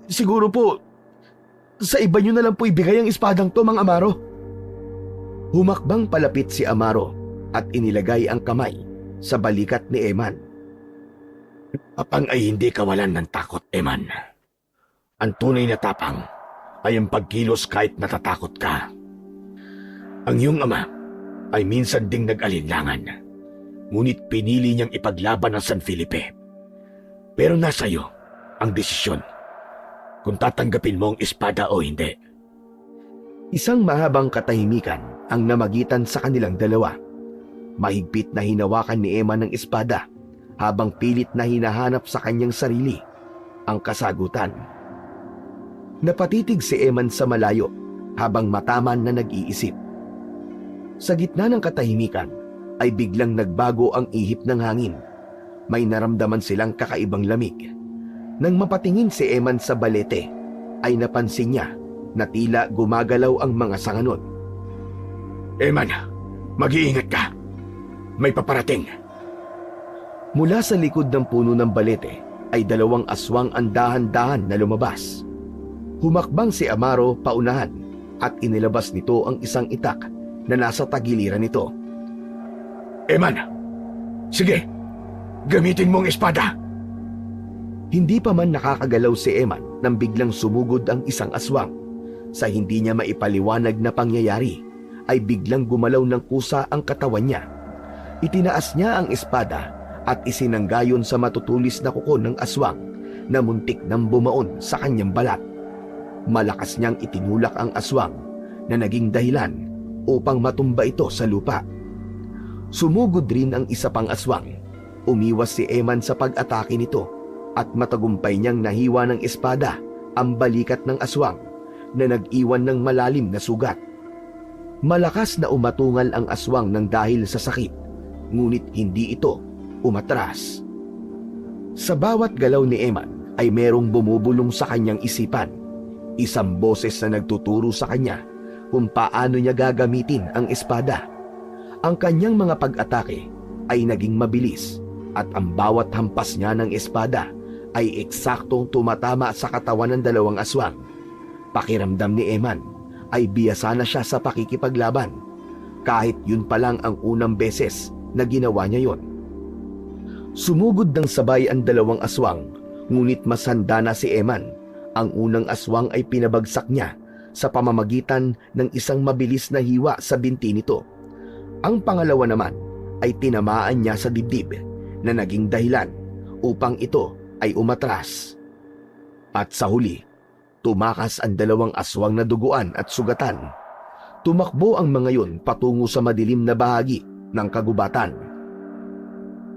Siguro po, sa iba niyo na lang po ibigay ang espadang to, Mang Amaro. Humakbang palapit si Amaro at inilagay ang kamay sa balikat ni Eman. Tapang ay hindi kawalan ng takot, Eman. Ang tunay na tapang ay ang pagkilos kahit natatakot ka. Ang iyong ama ay minsan ding nag-alinlangan, ngunit pinili niyang ipaglaban ang San Felipe. Pero nasa iyo ang desisyon kung tatanggapin mo ang espada o hindi. Isang mahabang katahimikan ang namagitan sa kanilang dalawa. Mahigpit na hinawakan ni Emman ng espada habang pilit na hinahanap sa kanyang sarili ang kasagutan. Napatitig si Emman sa malayo habang mataman na nag-iisip. Sa gitna ng katahimikan ay biglang nagbago ang ihip ng hangin. May naramdaman silang kakaibang lamig. Nang mapatingin si Emman sa balete, ay napansin niya na tila gumagalaw ang mga sanganon. Emman, mag-iingat ka. May paparating. Mula sa likod ng puno ng balete ay dalawang aswang ang dahan-dahan na lumabas. Humakbang si Amaro paunahan at inilabas nito ang isang itak na nasa tagiliran nito. Emman, sige, gamitin mo ang espada. Hindi pa man nakakagalaw si Emman nang biglang sumugod ang isang aswang. Sa hindi niya maipaliwanag na pangyayari, ay biglang gumalaw ng kusa ang katawan niya. Itinaas niya ang espada at isinanggayon sa matutulis na kuko ng aswang na muntik nang bumaon sa kanyang balat. Malakas niyang itinulak ang aswang na naging dahilan upang matumba ito sa lupa. Sumugod rin ang isa pang aswang. Umiwas si Emman sa pag-atake nito at matagumpay niyang nahiwa ng espada ang balikat ng aswang na nag-iwan ng malalim na sugat. Malakas na umatungal ang aswang ng dahil sa sakit, ngunit hindi ito umatras. Sa bawat galaw ni Emman ay merong bumubulong sa kanyang isipan. Isang boses na nagtuturo sa kanya kung paano niya gagamitin ang espada. Ang kanyang mga pag-atake ay naging mabilis at ang bawat hampas niya ng espada ay eksaktong tumatama sa katawan ng dalawang aswang. Pakiramdam ni Emman ay biyasa na siya sa pakikipaglaban, kahit yun pa lang ang unang beses na ginawa niya yon. Sumugod ng sabay ang dalawang aswang, ngunit mas handa na si Emman. Ang unang aswang ay pinabagsak niya sa pamamagitan ng isang mabilis na hiwa sa binti nito. Ang pangalawa naman ay tinamaan niya sa dibdib na naging dahilan upang ito ay umatras. At sa huli, tumakas ang dalawang aswang na duguan at sugatan. Tumakbo ang mga yun patungo sa madilim na bahagi ng kagubatan.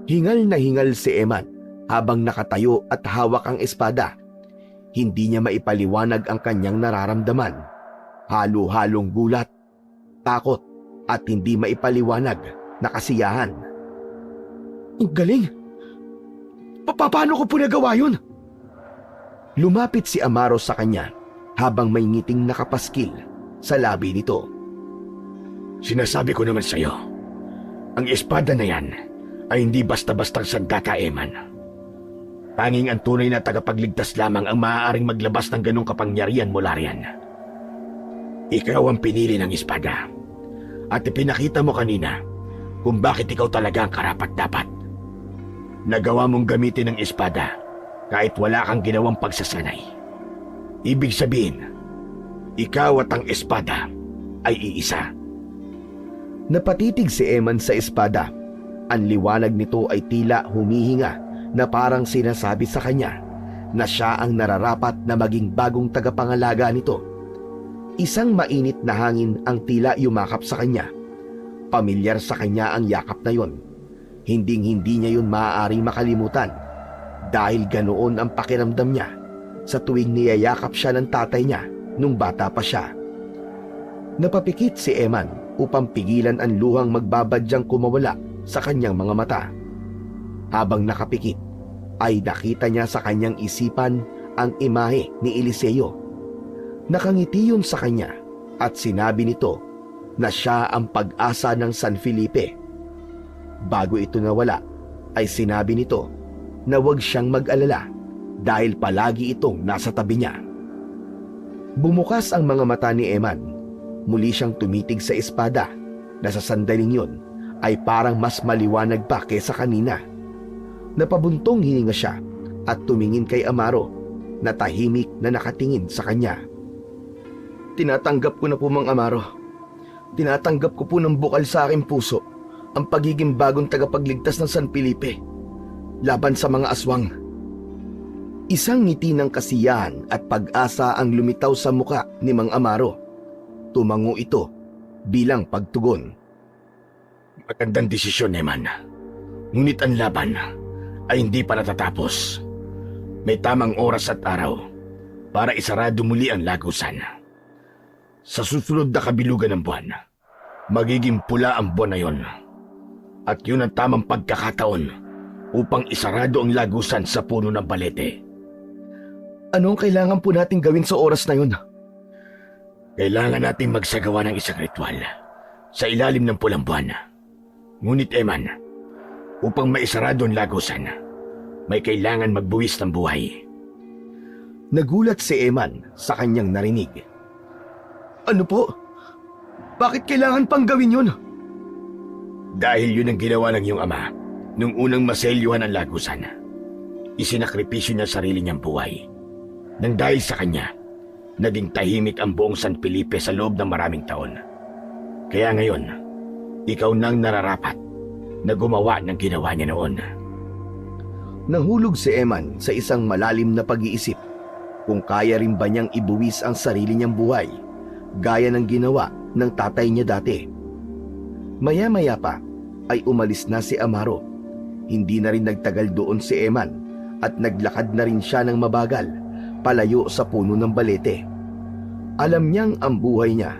Hingal na hingal si Emman habang nakatayo at hawak ang espada. Hindi niya maipaliwanag ang kanyang nararamdaman. Halo-halong gulat, takot at hindi maipaliwanag na kasiyahan. Ang galing! Paano ko po nagawa yun? Lumapit si Amaro sa kanya habang may ngiting nakapaskil sa labi nito. Sinasabi ko naman sa'yo, ang espada na yan ay hindi basta-bastang sandata, Emman. Tanging ang tunay na tagapagligtas lamang ang maaaring maglabas ng ganong kapangyarihan mula riyan. Ikaw ang pinili ng espada at ipinakita mo kanina kung bakit ikaw talaga ang karapat-dapat. Nagawa mong gamitin ng espada kahit wala kang ginawang pagsasanay. Ibig sabihin, ikaw at ang espada ay iisa. Napatitig si Emman sa espada. Ang liwanag nito ay tila humihinga na parang sinasabi sa kanya na siya ang nararapat na maging bagong tagapangalaga nito. Isang mainit na hangin ang tila yumakap sa kanya. Pamilyar sa kanya ang yakap na yon. Hinding-hindi niya yun maaaring makalimutan dahil ganoon ang pakiramdam niya sa tuwing niyayakap siya ng tatay niya nung bata pa siya. Napapikit si Emman upang pigilan ang luhang magbabadyang kumawala sa kanyang mga mata. Habang nakapikit, ay nakita niya sa kanyang isipan ang imahe ni Eliseo. Nakangiti yun sa kanya at sinabi nito na siya ang pag-asa ng San Felipe. Bago ito nawala, ay sinabi nito na huwag siyang mag-alala dahil palagi itong nasa tabi niya. Bumukas ang mga mata ni Emman. Muli siyang tumitig sa espada na sa sandaling yun ay parang mas maliwanag pa kaysa kanina. Napabuntong hininga siya at tumingin kay Amaro na tahimik na nakatingin sa kanya. Tinatanggap ko na po, Mang Amaro. Tinatanggap ko po ng bukal sa aking puso ang pagiging bagong tagapagligtas ng San Felipe laban sa mga aswang. Isang ngiti ng kasiyahan at pag-asa ang lumitaw sa muka ni Mang Amaro. tumango ito bilang pagtugon. Magandang desisyon, Eman. Ngunit ang laban ay hindi pa natatapos. May tamang oras at araw para isarado muli ang lagusan. Sa susunod na kabilugan ng buwan, magiging pula ang buwan na yon. At yun ang tamang pagkakataon upang isarado ang lagusan sa puno ng balete. Anong kailangan po nating gawin sa oras na yun? Kailangan natin magsagawa ng isang ritual sa ilalim ng pulang buwan. Ngunit Eman, upang maisarado ang lagusan, may kailangan magbuwis ng buhay. Nagulat si Eman sa kanyang narinig. Ano po? Bakit kailangan pang gawin yun? Dahil yun ang ginawa ng iyong ama nung unang maselyuhan ang lagusan. Isinakripisyo niya sarili niyang buhay. Nang dahil sa kanya, naging tahimik ang buong San Felipe sa loob ng maraming taon. Kaya ngayon, ikaw nang nararapat na gumawa ng ginawa niya noon. Nahulog si Eman sa isang malalim na pag-iisip kung kaya rin ba niyang ibuwis ang sarili niyang buhay gaya ng ginawa ng tatay niya dati. Maya-maya pa ay umalis na si Amaro. Hindi na rin nagtagal doon si Eman at naglakad na rin siya ng mabagal palayo sa puno ng balete. Alam niyang ang buhay niya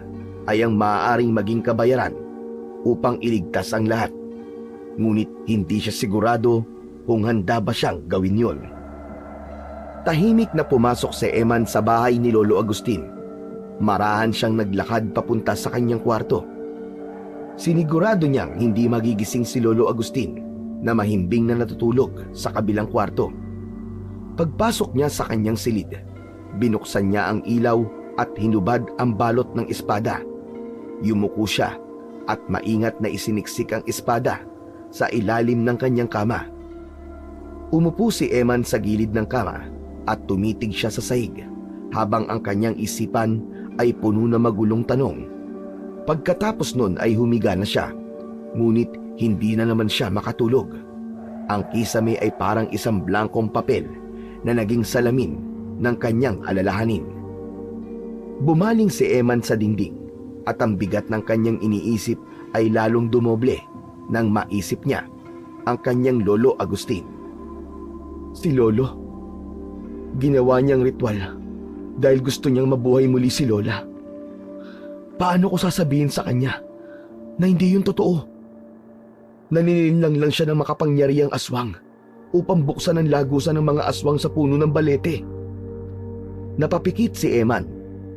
ay ang maaaring maging kabayaran upang iligtas ang lahat. Ngunit hindi siya sigurado kung handa ba siyang gawin yon. Tahimik na pumasok si Eman sa bahay ni Lolo Agustin. Marahan siyang naglakad papunta sa kanyang kwarto. Sinigurado niyang hindi magigising si Lolo Agustin na mahimbing na natutulog sa kabilang kwarto. Pagpasok niya sa kanyang silid, binuksan niya ang ilaw at hinubad ang balot ng espada. Yumuko siya at maingat na isiniksik ang espada sa ilalim ng kanyang kama. Umupo si Eman sa gilid ng kama at tumitig siya sa sahig habang ang kanyang isipan ay puno na magulong tanong. Pagkatapos nun ay humiga na siya, ngunit hindi na naman siya makatulog. Ang kisame ay parang isang blankong papel na naging salamin ng kanyang alalahanin. Bumaling si Eman sa dingding at ang bigat ng kanyang iniisip ay lalong dumoble nang maisip niya ang kanyang Lolo Agustin. Si Lolo, ginawa niyang ritual dahil gusto niyang mabuhay muli si Lola. Paano ko sasabihin sa kanya na hindi yun totoo? Naninilang lang siya ng makapangyarihang aswang upang buksan ang lagusan ng mga aswang sa puno ng balete. Napapikit si Eman,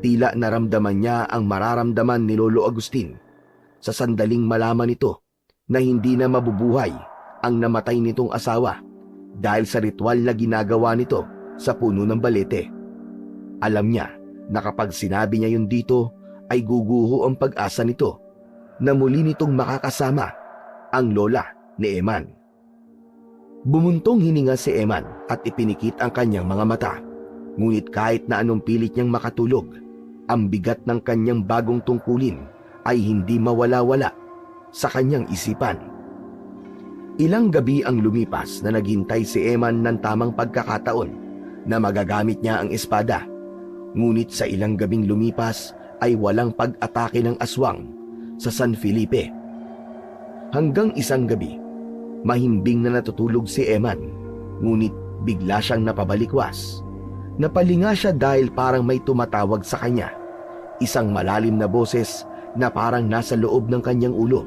tila naramdaman niya ang mararamdaman ni Lolo Agustin sa sandaling malaman nito na hindi na mabubuhay ang namatay nitong asawa dahil sa ritual na ginagawa nito sa puno ng balete. Alam niya na kapag sinabi niya yun dito ay guguho ang pag-asa nito na muli nitong makakasama ang lola ni Eman. Bumuntong hininga si Eman at ipinikit ang kanyang mga mata. Ngunit kahit na anong pilit niyang makatulog, ang bigat ng kanyang bagong tungkulin ay hindi mawala-wala sa kanyang isipan. Ilang gabi ang lumipas na naghintay si Eman ng tamang pagkakataon na magagamit niya ang espada. Ngunit sa ilang gabing lumipas ay walang pag-atake ng aswang sa San Felipe. Hanggang isang gabi, mahimbing na natutulog si Eman, ngunit bigla siyang napabalikwas. Napalinga siya dahil parang may tumatawag sa kanya. Isang malalim na boses na parang nasa loob ng kanyang ulo.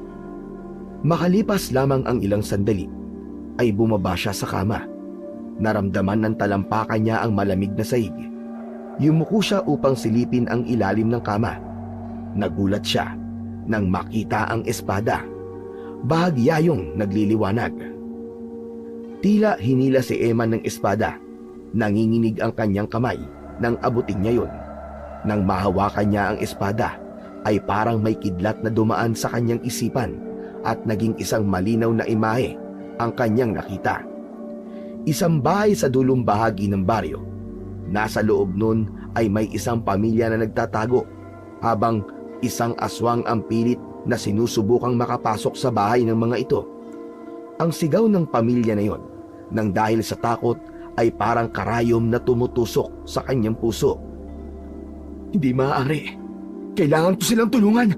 Makalipas lamang ang ilang sandali, ay bumaba siya sa kama. Naramdaman ng talampakan niya ang malamig na sahig. Yumuko siya upang silipin ang ilalim ng kama. Nagulat siya nang makita ang espada. Bahagyayong nagliliwanag. Tila hinila si Eman ng espada. Nanginginig ang kanyang kamay nang abutin niya yun. Nang mahawakan niya ang espada, ay parang may kidlat na dumaan sa kanyang isipan at naging isang malinaw na imahe ang kanyang nakita. Isang bahay sa dulong bahagi ng baryo. Nasa loob nun ay may isang pamilya na nagtatago habang isang aswang ang pilit na sinusubukang makapasok sa bahay ng mga ito. Ang sigaw ng pamilya na yon, nang dahil sa takot, ay parang karayom na tumutusok sa kanyang puso. Hindi maaari. Kailangan ko silang tulungan.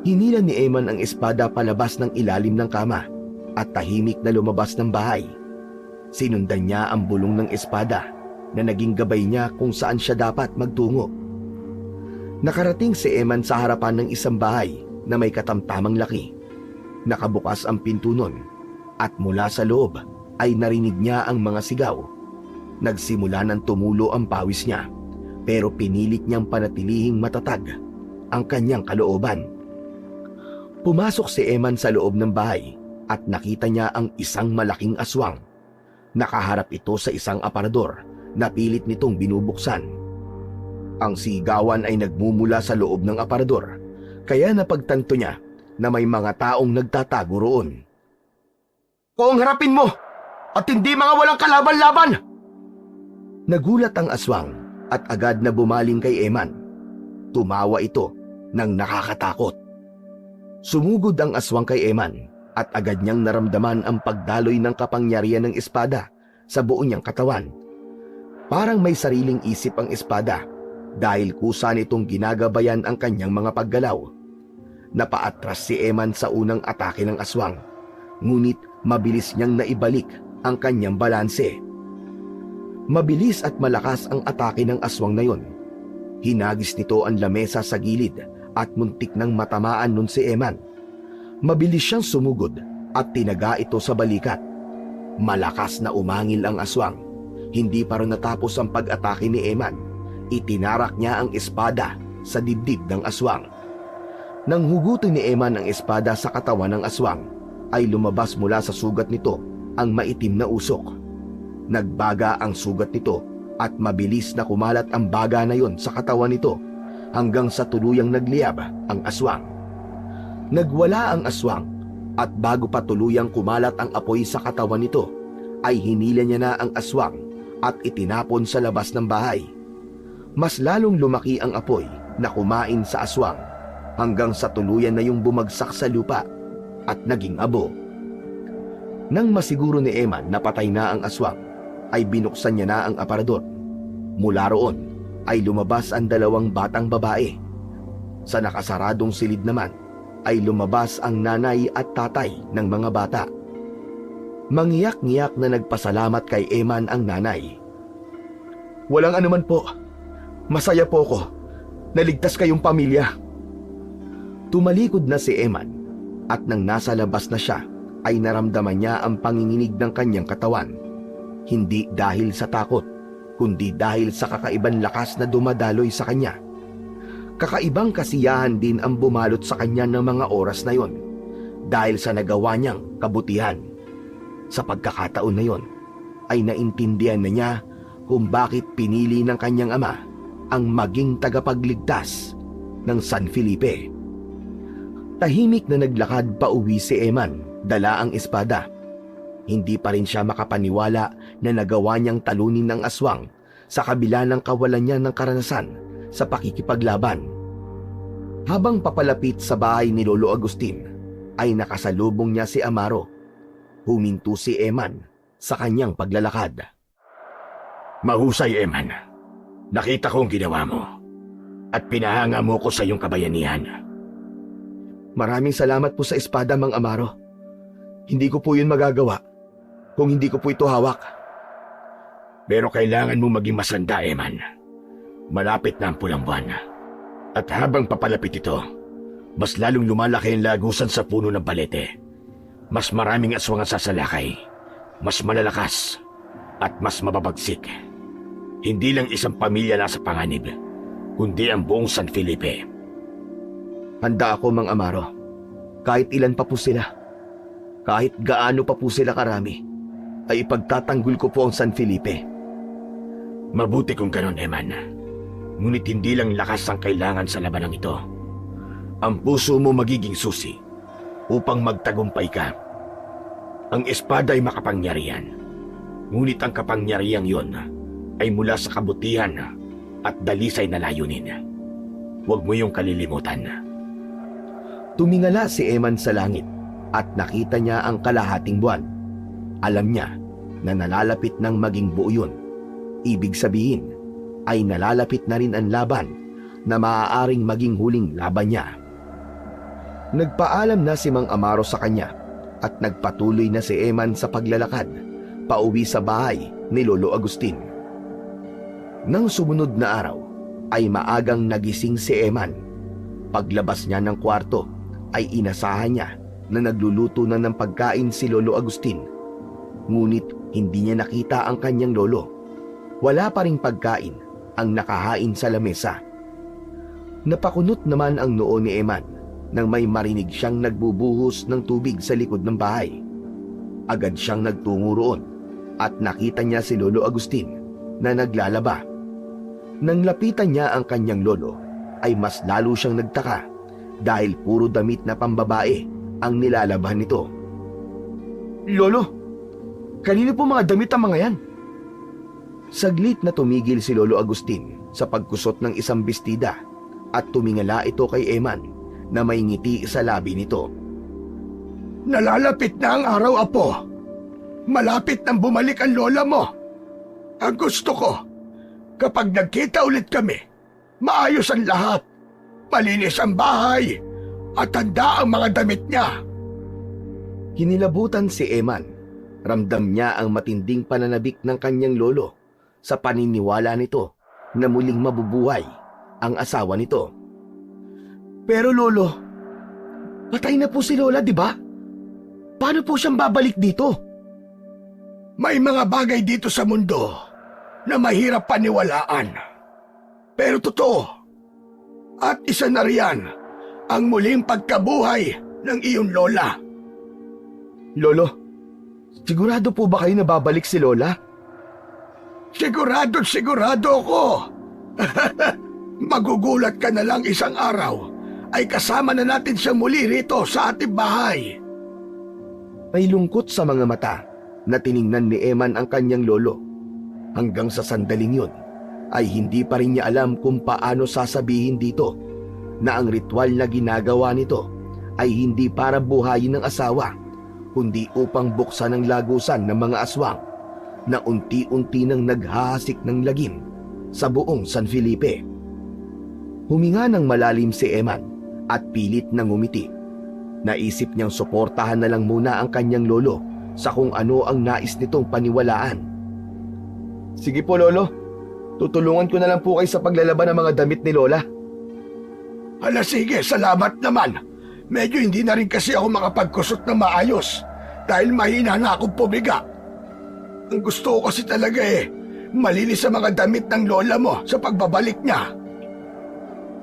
Hinila ni Eman ang espada palabas ng ilalim ng kama at tahimik na lumabas ng bahay. Sinundan niya ang bulong ng espada na naging gabay niya kung saan siya dapat magtungo. Nakarating si Eman sa harapan ng isang bahay na may katamtamang laki. Nakabukas ang pinto nun at mula sa loob ay narinig niya ang mga sigaw. Nagsimula ng tumulo ang pawis niya pero pinilit niyang panatilihing matatag ang kanyang kalooban. Pumasok si Eman sa loob ng bahay at nakita niya ang isang malaking aswang. Nakaharap ito sa isang aparador na pilit nitong binubuksan. Ang sigawan ay nagmumula sa loob ng aparador, kaya napagtanto niya na may mga taong nagtatago roon. Kung harapin mo at hindi mga walang kalaban-laban! Nagulat ang aswang at agad na bumaling kay Eman. Tumawa ito nang nakakatakot. Sumugod ang aswang kay Eman at agad niyang naramdaman ang pagdaloy ng kapangyarihan ng espada sa buo niyang katawan. Parang may sariling isip ang espada dahil kusa nitong ginagabayan ang kanyang mga paggalaw. Napaatras si Eman sa unang atake ng aswang, ngunit mabilis niyang naibalik ang kanyang balanse. Mabilis at malakas ang atake ng aswang na yon. Hinagis nito ang lamesa sa gilid at muntik nang matamaan nun si Eman. Mabilis siyang sumugod at tinaga ito sa balikat. Malakas na umangil ang aswang. Hindi pa rin natapos ang pag-atake ni Eman. Itinarak niya ang espada sa dibdib ng aswang. Nang hugutin ni Eman ang espada sa katawan ng aswang, ay lumabas mula sa sugat nito ang maitim na usok. Nagbaga ang sugat nito at mabilis na kumalat ang baga na yon sa katawan nito hanggang sa tuluyang nagliyab ang aswang. Nagwala ang aswang at bago pa tuluyang kumalat ang apoy sa katawan nito, ay hinila niya na ang aswang at itinapon sa labas ng bahay. Mas lalong lumaki ang apoy na kumain sa aswang hanggang sa tuluyan na yung bumagsak sa lupa at naging abo. Nang masiguro ni Eman na patay na ang aswang, ay binuksan niya na ang aparador. Mula roon ay lumabas ang dalawang batang babae. Sa nakasaradong silid naman ay lumabas ang nanay at tatay ng mga bata. Mangiyak-ngiyak na nagpasalamat kay Eman ang nanay. Walang anuman po. Masaya po ko. Naligtas kayong pamilya. Tumalikod na si Eman at nang nasa labas na siya ay naramdaman niya ang panginginig ng kanyang katawan. Hindi dahil sa takot, kundi dahil sa kakaibang lakas na dumadaloy sa kanya. Kakaibang kasiyahan din ang bumalot sa kanya ng mga oras na yon dahil sa nagawa niyang kabutihan. Sa pagkakataon na yon ay naintindihan na niya kung bakit pinili ng kanyang ama ang maging tagapagligtas ng San Felipe. Tahimik na naglakad pa uwi si Eman, dala ang espada. Hindi pa rin siya makapaniwala na nagawa niyang talunin ng aswang sa kabila ng kawalan niya ng karanasan sa pakikipaglaban. Habang papalapit sa bahay ni Lolo Agustin, ay nakasalubong niya si Amaro. Huminto si Eman sa kanyang paglalakad. Mahusay, Eman. Nakita ko ang ginawa mo at pinahanga mo ko sa iyong kabayanihan. Maraming salamat po sa espada, Mang Amaro. Hindi ko po yun magagawa kung hindi ko po ito hawak. Pero kailangan mo maging masanda, Eman. Malapit na ang pulang buwan. At habang papalapit ito, mas lalong lumalaki ang lagusan sa puno ng balete. Mas maraming aswang ang sasalakay, mas malalakas, at mas mababagsik. Hindi lang isang pamilya nasa panganib, kundi ang buong San Felipe. Handa ako, Mang Amaro. Kahit ilan pa po sila, kahit gaano pa po sila karami, ay ipagtatanggol ko po ang San Felipe. Mabuti kung ganon, Eman. Ngunit hindi lang lakas ang kailangan sa labanang ito. Ang puso mo magiging susi upang magtagumpay ka. Ang espada ay makapangyarihan, ngunit ang kapangyarihang yon ay mula sa kabutihan at dalisay na layunin. Huwag mo yung kalilimutan. Tumingala si Eman sa langit at nakita niya ang kalahating buwan. Alam niya na nalalapit ng maging buo yun. Ibig sabihin ay nalalapit na rin ang laban na maaaring maging huling laban niya. Nagpaalam na si Mang Amaro sa kanya at nagpatuloy na si Eman sa paglalakad pauwi sa bahay ni Lolo Agustin. Nang sumunod na araw ay maagang nagising si Eman. Paglabas niya ng kwarto ay inasahan niya na nagluluto na ng pagkain si Lolo Agustin. Ngunit hindi niya nakita ang kanyang lolo. Wala pa ring pagkain ang nakahain sa lamesa. Napakunot naman ang noo ni Eman nang may marinig siyang nagbubuhos ng tubig sa likod ng bahay. Agad siyang nagtungo roon at nakita niya si Lolo Agustin na naglalaba. Nang lapitan niya ang kanyang lolo ay mas lalo siyang nagtaka dahil puro damit na pambabae ang nilalaban nito. "Lolo, kanino po mga damit ang mga yan?" Saglit na tumigil si Lolo Agustin sa pagkusot ng isang bestida at tumingala ito kay Eman na may ngiti sa labi nito. Nalalapit na ang araw, Apo. Malapit nang bumalik ang lola mo. Ang gusto ko, kapag nagkita ulit kami, maayos ang lahat. Malinis ang bahay at handa ang mga damit niya. Kinilabutan si Eman. Ramdam niya ang matinding pananabik ng kanyang lolo sa paniniwala nito na muling mabubuhay ang asawa nito. "Pero lolo, patay na po si lola, di ba? Paano po siyang babalik dito?" May mga bagay dito sa mundo na mahirap paniwalaan. Pero totoo. At isa na riyan ang muling pagkabuhay ng iyong lola. "Lolo, sigurado po ba kayo na babalik si lola?" Sigurado ako. Magugulat ka na lang isang araw ay kasama na natin siya muli rito sa ating bahay. May lungkot sa mga mata na tiningnan ni Eman ang kanyang lolo. Hanggang sa sandaling yun ay hindi pa rin niya alam kung paano sasabihin dito na ang ritual na ginagawa nito ay hindi para buhayin ng asawa, kundi upang buksan ang lagusan ng mga aswang na unti-unti nang naghahasik ng lagim sa buong San Felipe. Huminga ng malalim si Eman at pilit nang ngumiti. Naisip niyang suportahan na lang muna ang kanyang lolo sa kung ano ang nais nitong paniwalaan. "Sige po, lolo. Tutulungan ko na lang po kayo sa paglalaban ng mga damit ni lola." Hala, sige, salamat naman. Medyo hindi na rin kasi ako makapagkusot na maayos dahil mahina na akong pumiga. Ang gusto ko kasi talaga malinis sa mga damit ng lola mo sa pagbabalik niya.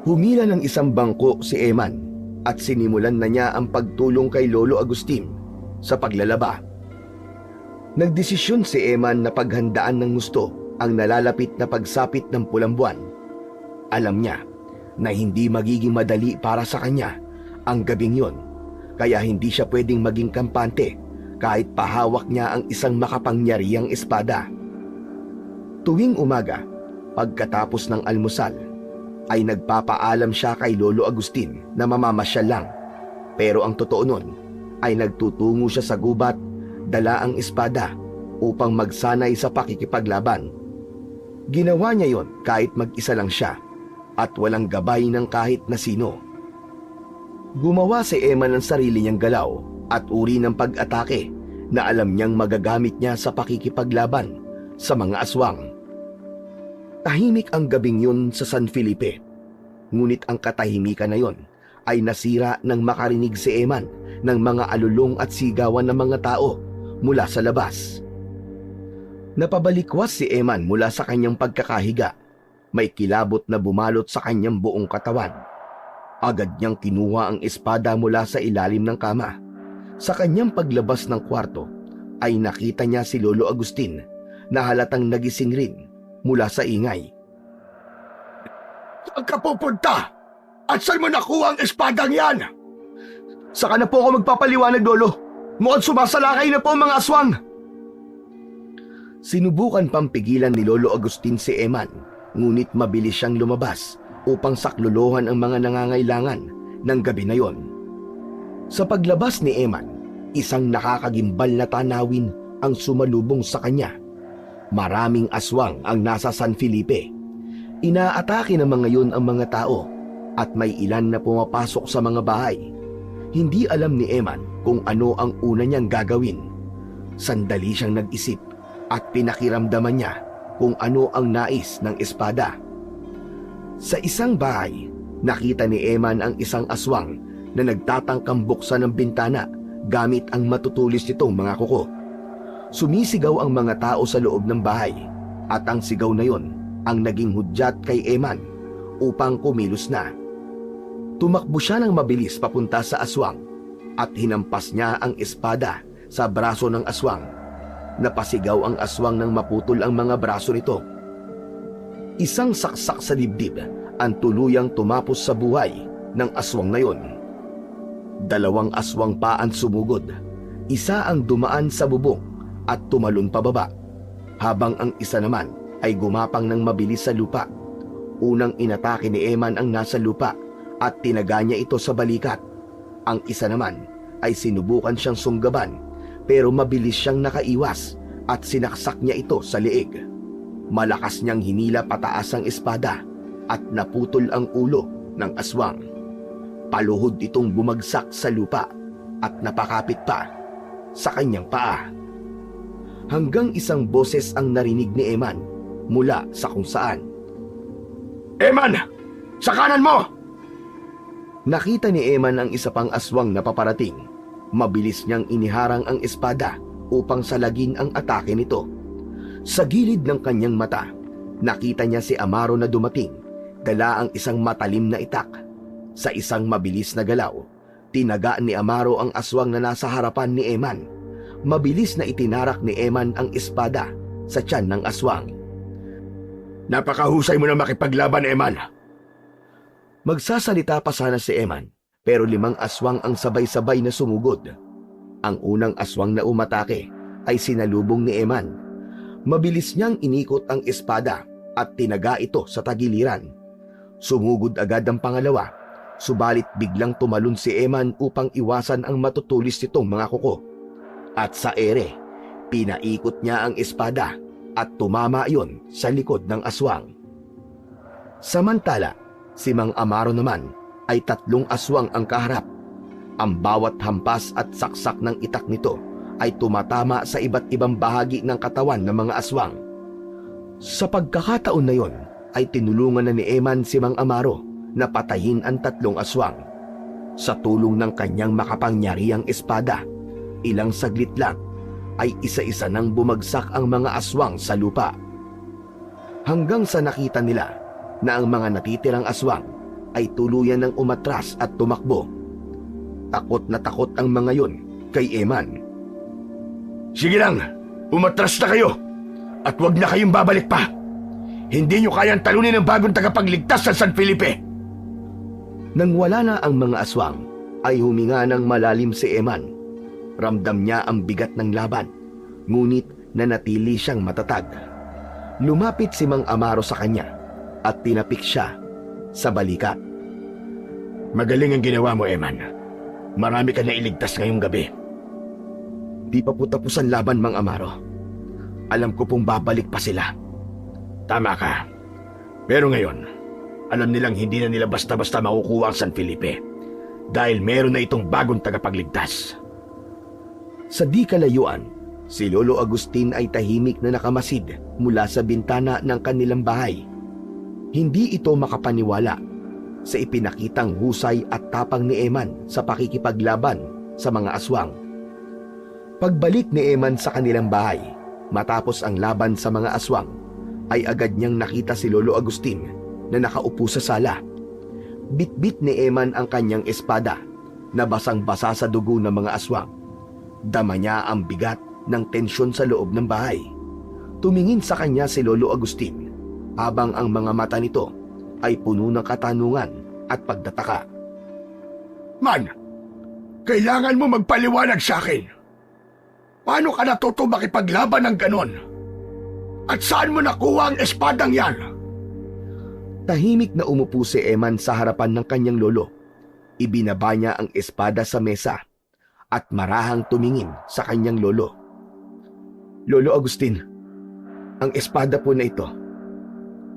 Humila ng isang bangko si Eman at sinimulan na niya ang pagtulong kay Lolo Agustin sa paglalaba. Nagdesisyon si Eman na paghandaan ng gusto ang nalalapit na pagsapit ng pulang buwan. Alam niya na hindi magiging madali para sa kanya ang gabing yon, kaya hindi siya pwedeng maging kampante kahit pahawak niya ang isang makapangyarihang espada. Tuwing umaga, pagkatapos ng almusal, ay nagpapaalam siya kay Lolo Agustin na mamamasyal lang. Pero ang totoo nun ay nagtutungo siya sa gubat, dala ang espada upang magsanay sa pakikipaglaban. Ginawa niya yon kahit mag-isa lang siya at walang gabay ng kahit na sino. Gumawa si Eman ng sarili niyang galaw at uri ng pag-atake na alam niyang magagamit niya sa pakikipaglaban sa mga aswang. Tahimik ang gabing yun sa San Felipe, ngunit ang katahimikan na yon ay nasira nang makarinig si Eman ng mga alulong at sigawan ng mga tao mula sa labas. Napabalikwas si Eman mula sa kanyang pagkakahiga. May kilabot na bumalot sa kanyang buong katawan. Agad niyang kinuha ang espada mula sa ilalim ng kama. Sa kanyang paglabas ng kwarto ay nakita niya si Lolo Agustin na halatang nagising rin mula sa ingay. "Saan ka pupunta? At saan mo nakuha ang espadang yan?" "Saka na po ako magpapaliwanag, Lolo. Mukhang sumasalakay na po ang mga aswang." Sinubukan pang pigilan ni Lolo Agustin si Eman, ngunit mabilis siyang lumabas upang saklolohan ang mga nangangailangan ng gabi na yon. Sa paglabas ni Eman, isang nakakagimbal na tanawin ang sumalubong sa kanya. Maraming aswang ang nasa San Felipe. Inaatake ng mga yun ang mga tao at may ilan na pumapasok sa mga bahay. Hindi alam ni Eman kung ano ang una niyang gagawin. Sandali siyang nag-isip at pinakiramdaman niya kung ano ang nais ng espada. Sa isang bahay, nakita ni Eman ang isang aswang na nagtatangkang buksan ng bintana gamit ang matutulis nitong mga kuko. Sumisigaw ang mga tao sa loob ng bahay at ang sigaw na yon ang naging hudyat kay Eman upang kumilos na. Tumakbo siya ng mabilis papunta sa aswang at hinampas niya ang espada sa braso ng aswang. Napasigaw ang aswang nang maputol ang mga braso nito. Isang saksak sa dibdib ang tuluyang tumapos sa buhay ng aswang na yon. Dalawang aswang pa ang sumugod. Isa ang dumaan sa bubong at tumalon pababa, habang ang isa naman ay gumapang ng mabilis sa lupa. Unang inatake ni Eman ang nasa lupa at tinaga niya ito sa balikat. Ang isa naman ay sinubukan siyang sunggaban pero mabilis siyang nakaiwas at sinaksak niya ito sa leeg. Malakas niyang hinila pataas ang espada at naputol ang ulo ng aswang. Paluhod itong bumagsak sa lupa at napakapit pa sa kanyang paa. Hanggang isang boses ang narinig ni Eman mula sa kung saan. Eman! Sa kanan mo! Nakita ni Eman ang isa pang aswang na paparating. Mabilis niyang iniharang ang espada upang salagin ang atake nito. Sa gilid ng kanyang mata, nakita niya si Amaro na dumating, dala ang isang matalim na itak. Sa isang mabilis na galaw, tinaga ni Amaro ang aswang na nasa harapan ni Eman. Mabilis na itinarak ni Eman ang espada sa tiyan ng aswang. Napakahusay mo na makipaglaban, Eman. Magsasalita pa sana si Eman, pero 5 aswang ang sabay-sabay na sumugod. Ang unang aswang na umatake ay sinalubong ni Eman. Mabilis niyang inikot ang espada at tinaga ito sa tagiliran. Sumugod agad ang pangalawa, subalit biglang tumalon si Eman upang iwasan ang matutulis nitong mga kuko. At sa ere, pinaikot niya ang espada at tumama iyon sa likod ng aswang. Samantala, si Mang Amaro naman ay 3 aswang ang kaharap. Ang bawat hampas at saksak ng itak nito ay tumatama sa iba't ibang bahagi ng katawan ng mga aswang. Sa pagkakataon na yon, ay tinulungan na ni Eman si Mang Amaro na patayin ang 3 aswang. Sa tulong ng kanyang makapangyarihang espada, ilang saglit lang ay isa-isa nang bumagsak ang mga aswang sa lupa. Hanggang sa nakita nila na ang mga natitirang aswang ay tuluyan ng umatras at tumakbo. Takot na takot ang mga yon kay Eman. Sige lang, umatras na kayo at huwag na kayong babalik pa. Hindi nyo kayang talunin ang bagong tagapagligtas sa San Felipe. Nang wala na ang mga aswang, ay huminga ng malalim si Eman. Ramdam niya ang bigat ng laban, ngunit nanatili siyang matatag. Lumapit si Mang Amaro sa kanya at tinapik siya sa balikat. Magaling ang ginawa mo, Eman. Marami ka na iligtas ngayong gabi. Di pa po tapos ang laban, Mang Amaro. Alam ko pong babalik pa sila. Tama ka. Pero ngayon, alam nilang hindi na nila basta-basta makukuha ang San Felipe dahil meron na itong bagong tagapagligtas. Sa di kalayuan, si Lolo Agustin ay tahimik na nakamasid mula sa bintana ng kanilang bahay. Hindi ito makapaniwala sa ipinakitang husay at tapang ni Eman sa pakikipaglaban sa mga aswang. Pagbalik ni Eman sa kanilang bahay, matapos ang laban sa mga aswang, ay agad niyang nakita si Lolo Agustin na nakaupo sa sala. Bitbit ni Eman ang kanyang espada na basang-basa sa dugo ng mga aswang. Dama niya ang bigat ng tensyon sa loob ng bahay. Tumingin sa kanya si Lolo Agustin habang ang mga mata nito ay puno ng katanungan at pagtataka. Man, kailangan mo magpaliwanag sa akin. Paano ka natuto makipaglaban ng ganon? At saan mo nakuha ang espadang yan? Tahimik na umupo si Eman sa harapan ng kanyang lolo. Ibinaba niya ang espada sa mesa at marahang tumingin sa kanyang lolo. Lolo Agustin, ang espada po na ito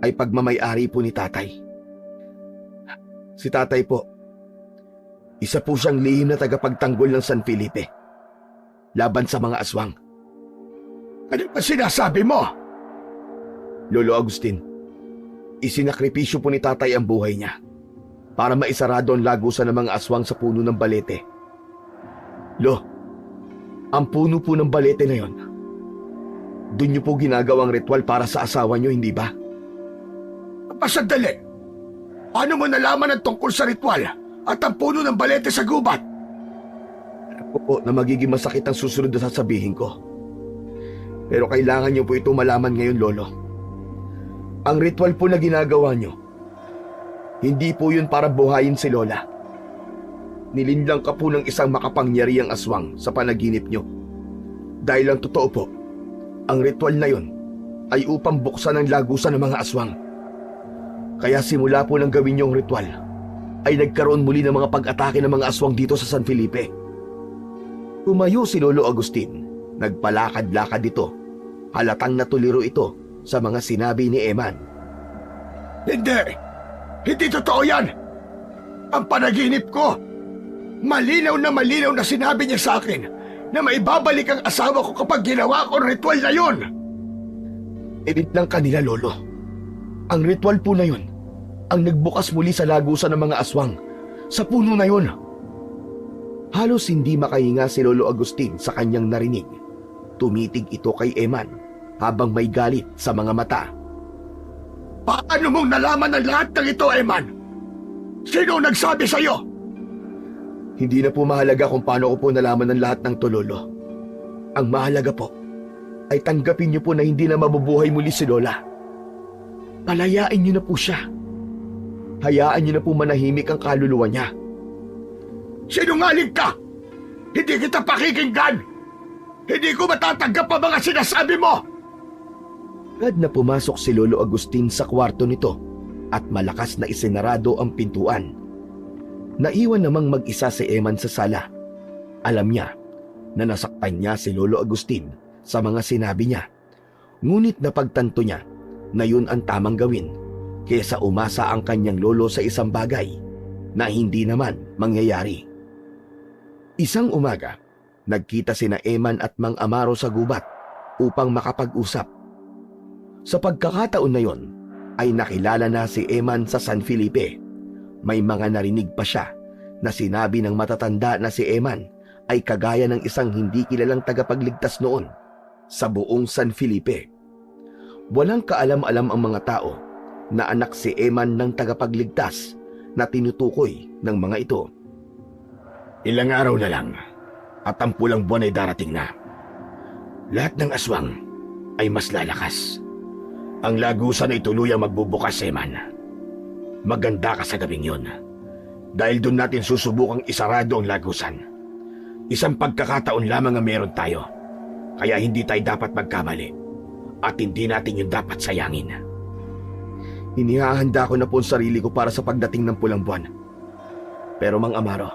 ay pagmamay-ari po ni tatay. Si tatay po, isa po siyang lihim na tagapagtanggol ng San Felipe laban sa mga aswang. Ano ba sinasabi mo? Lolo Agustin, isinakripisyo po ni tatay ang buhay niya para maisarado ang lagusan ng mga aswang sa puno ng balete. Lo, ang puno po ng balete na yon, doon niyo po ginagawang ritual para sa asawa niyo, hindi ba? Pasandali. Paano mo nalaman ang tungkol sa ritual at ang puno ng balete sa gubat? Alam ko po na magiging masakit ang susunod na sasabihin ko. Pero kailangan niyo po ito malaman ngayon, Lolo. Ang ritual po na ginagawa niyo, hindi po yun para buhayin si Lola. Nilinlang ka po ng isang makapangyarihang aswang sa panaginip niyo. Dahil ang totoo po, ang ritual na yun ay upang buksan ang lagusan ng mga aswang. Kaya simula po ng gawin niyong ritual, ay nagkaroon muli ng mga pag-atake ng mga aswang dito sa San Felipe. Tumayo si Lolo Agustin, nagpalakad-lakad dito. Halatang natuliro ito sa mga sinabi ni Eman. Hindi! Hindi totoo yan! Ang panaginip ko! Malinaw na sinabi niya sa akin na maibabalik ang asawa ko kapag ginawa ko ang ritual na yun! Edit lang kanila, Lolo. Ang ritual po na yun ang nagbukas muli sa lagusan ng mga aswang sa puno na yun. Halos hindi makahinga si Lolo Agustin sa kanyang narinig. Tumitig ito kay Eman habang may galit sa mga mata. Paano mong nalaman ang lahat ng ito, Eman? Sino nagsabi sa'yo? Hindi na po mahalaga kung paano ko po nalaman ng lahat ng to, Lolo. Ang mahalaga po ay tanggapin niyo po na hindi na mabubuhay muli si Lola. Palayain niyo na po siya. Hayaan niyo na po manahimik ang kaluluwa niya. Sinungaling ka! Hindi kita pakikinggan! Hindi ko matatanggap ang mga sinasabi mo! Agad na pumasok si Lolo Agustin sa kwarto nito at malakas na isinarado ang pintuan. Naiwan namang mag-isa si Eman sa sala. Alam niya na nasaktan niya si Lolo Agustin sa mga sinabi niya. Ngunit napagtanto niya na yun ang tamang gawin kaysa umasa ang kanyang lolo sa isang bagay na hindi naman mangyayari. Isang umaga, nagkita sina Eman at Mang Amaro sa gubat upang makapag-usap. Sa pagkakataon na yon, ay nakilala na si Eman sa San Felipe. May mga narinig pa siya na sinabi ng matatanda na si Eman ay kagaya ng isang hindi kilalang tagapagligtas noon sa buong San Felipe. Walang kaalam-alam ang mga tao na anak si Eman ng tagapagligtas na tinutukoy ng mga ito. Ilang araw na lang at ang pulang buwan ay darating na. Lahat ng aswang ay mas lalakas. Ang lagusan ay tuluyang magbubukas, Eman. Maganda ka sa gabing yun. Dahil doon natin susubukang isarado ang lagusan. Isang pagkakataon lamang ang meron tayo. Kaya hindi tayo dapat magkamali. At hindi natin yung dapat sayangin. Inihahanda ko na po ang sarili ko para sa pagdating ng pulang buwan. Pero Mang Amaro,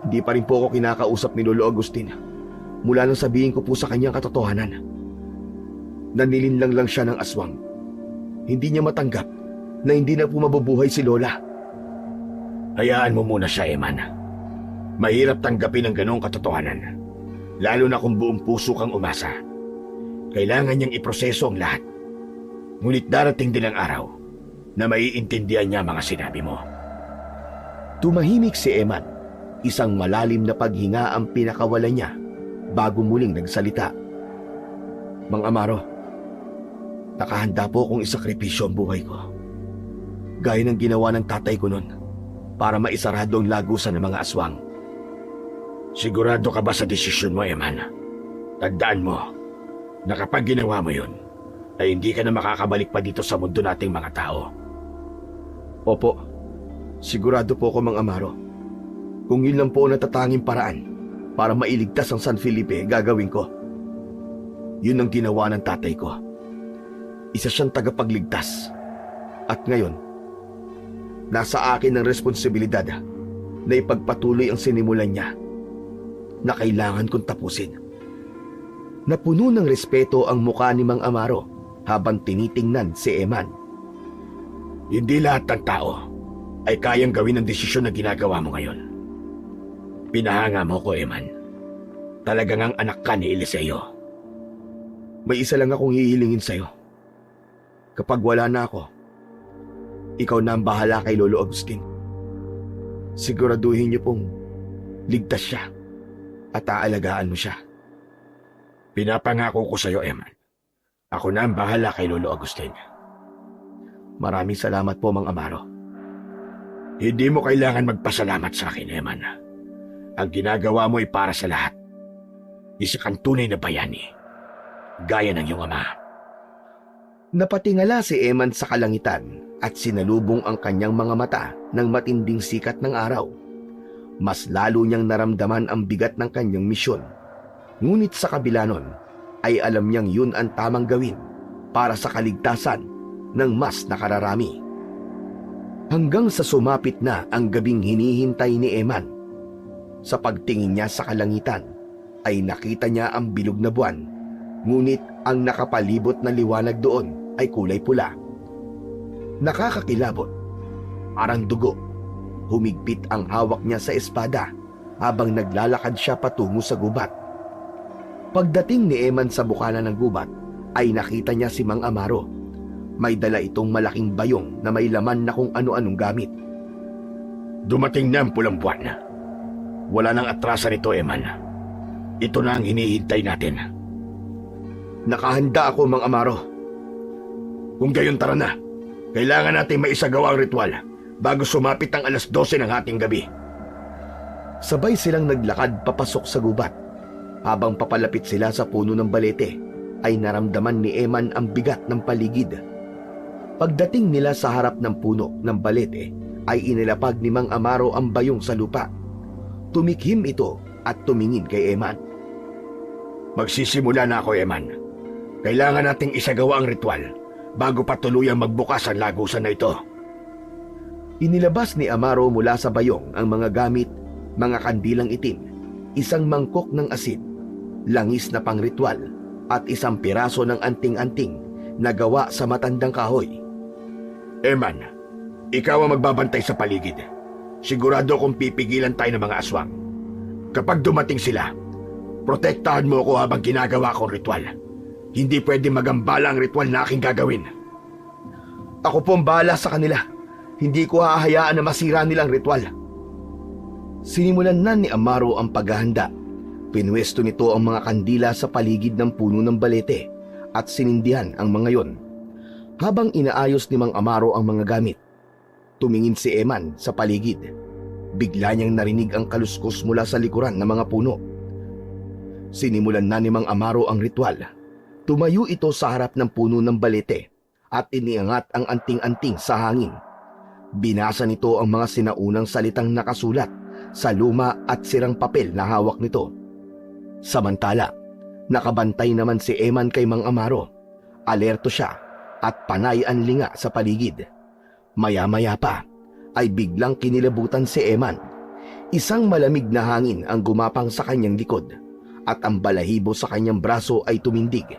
hindi pa rin po ako kinakausap ni Lolo Agustin mula nang sabihin ko po sa kanyang katotohanan. Nanilinlang lang siya ng aswang. Hindi niya matanggap na hindi na po mabubuhay si Lola. Hayaan mo muna siya, Eman. Mahirap tanggapin ang ganoong katotohanan. Lalo na kung buong puso kang umasa. Kailangan niyang iproseso ang lahat. Ngunit darating din ang araw na maiintindihan niya mga sinabi mo. Tumahimik si Eman. Isang malalim na paghinga ang pinakawalan niya bago muling nagsalita. Mang Amaro, nakahanda po akong isakripisyo ang buhay ko. Gaya ng ginawa ng tatay ko noon para maisarado ang lagusan ng mga aswang. Sigurado ka ba sa desisyon mo, Eman? Tandaan mo na kapag ginawa mo yun, ay hindi ka na makakabalik pa dito sa mundo nating mga tao. Opo, sigurado po ako, Mang Amaro. Kung yun lang po ang natatanging paraan para mailigtas ang San Felipe, gagawin ko. Yun ang ginawa ng tatay ko. Isa siyang tagapagligtas. At ngayon, nasa akin ang responsibilidad na ipagpatuloy ang sinimulan niya na kailangan kong tapusin. Napuno ng respeto ang mukha ni Mang Amaro habang tinitingnan si Eman. Hindi lahat ng tao ay kayang gawin ang desisyon na ginagawa mo ngayon. Pinahanga mo ko, Eman. Talagang ang anak ka ni Eliseo. May isa lang akong hihilingin sa'yo. Kapag wala na ako, ikaw na ang bahala kay Lolo Agustin. Siguraduhin niyo pong ligtas siya at aalagaan mo siya. Pinapangako ko sa'yo, Eman. Ako na ang bahala kay Lolo Agustin. Maraming salamat po, Mang Amaro. Hindi mo kailangan magpasalamat sa akin, Eman. Ang ginagawa mo ay para sa lahat. Isa kang tunay na bayani, gaya ng iyong ama. Napatingala si Eman sa kalangitan at sinalubong ang kanyang mga mata ng matinding sikat ng araw. Mas lalo niyang naramdaman ang bigat ng kanyang misyon. Ngunit sa kabila nun, ay alam niyang yun ang tamang gawin para sa kaligtasan ng mas nakararami. Hanggang sa sumapit na ang gabing hinihintay ni Eman. Sa pagtingin niya sa kalangitan, ay nakita niya ang bilog na buwan, ngunit ang nakapalibot na liwanag doon ay kulay pula. Nakakakilabot, parang dugo. Humigpit ang hawak niya sa espada habang naglalakad siya patungo sa gubat. Pagdating ni Eman sa bukana ng gubat, ay nakita niya si Mang Amaro. May dala itong malaking bayong na may laman na kung ano-anong gamit. Dumating na ang pulang buwan. Wala nang atrasan ito, Eman. Ito na ang hinihintay natin. Nakahanda ako, Mang Amaro. Kung gayon, tara na. Kailangan natin maisagawa ang ritual bago sumapit ang 12:00 ng hating gabi. Sabay silang naglakad papasok sa gubat. Habang papalapit sila sa puno ng balete, ay naramdaman ni Eman ang bigat ng paligid. Pagdating nila sa harap ng puno ng balete, ay inilapag ni Mang Amaro ang bayong sa lupa. Tumikhim ito at tumingin kay Eman. Magsisimula na ako, Eman. Kailangan nating isagawa ang ritual bago pa tuluyang magbukas ang lagusan na ito. Inilabas ni Amaro mula sa bayong ang mga gamit, mga kandilang itim, isang mangkok ng asin, langis na pangritual, at isang piraso ng anting-anting na gawa sa matandang kahoy. Eman, ikaw ang magbabantay sa paligid. Sigurado kong pipigilan tayo ng mga aswang. Kapag dumating sila, protektahan mo ako habang ginagawa ko ang ritual. Hindi pwede magambala ang ritual na aking gagawin. Ako po ang bahala sa kanila. Hindi ko hahayaan na masira nilang ritual. Sinimulan na ni Amaro ang paghahanda. Pinwesto nito ang mga kandila sa paligid ng puno ng balete at sinindihan ang mga yon. Habang inaayos ni Mang Amaro ang mga gamit, tumingin si Eman sa paligid. Bigla niyang narinig ang kaluskos mula sa likuran ng mga puno. Sinimulan na ni Mang Amaro ang ritual. Tumayo ito sa harap ng puno ng balete at iniangat ang anting-anting sa hangin. Binasa nito ang mga sinaunang salitang nakasulat sa luma at sirang papel na hawak nito. Samantala, nakabantay naman si Eman kay Mang Amaro. Alerto siya at panay ang linga sa paligid. Maya-maya pa ay biglang kinilabutan si Eman. Isang malamig na hangin ang gumapang sa kanyang likod at ang balahibo sa kanyang braso ay tumindig.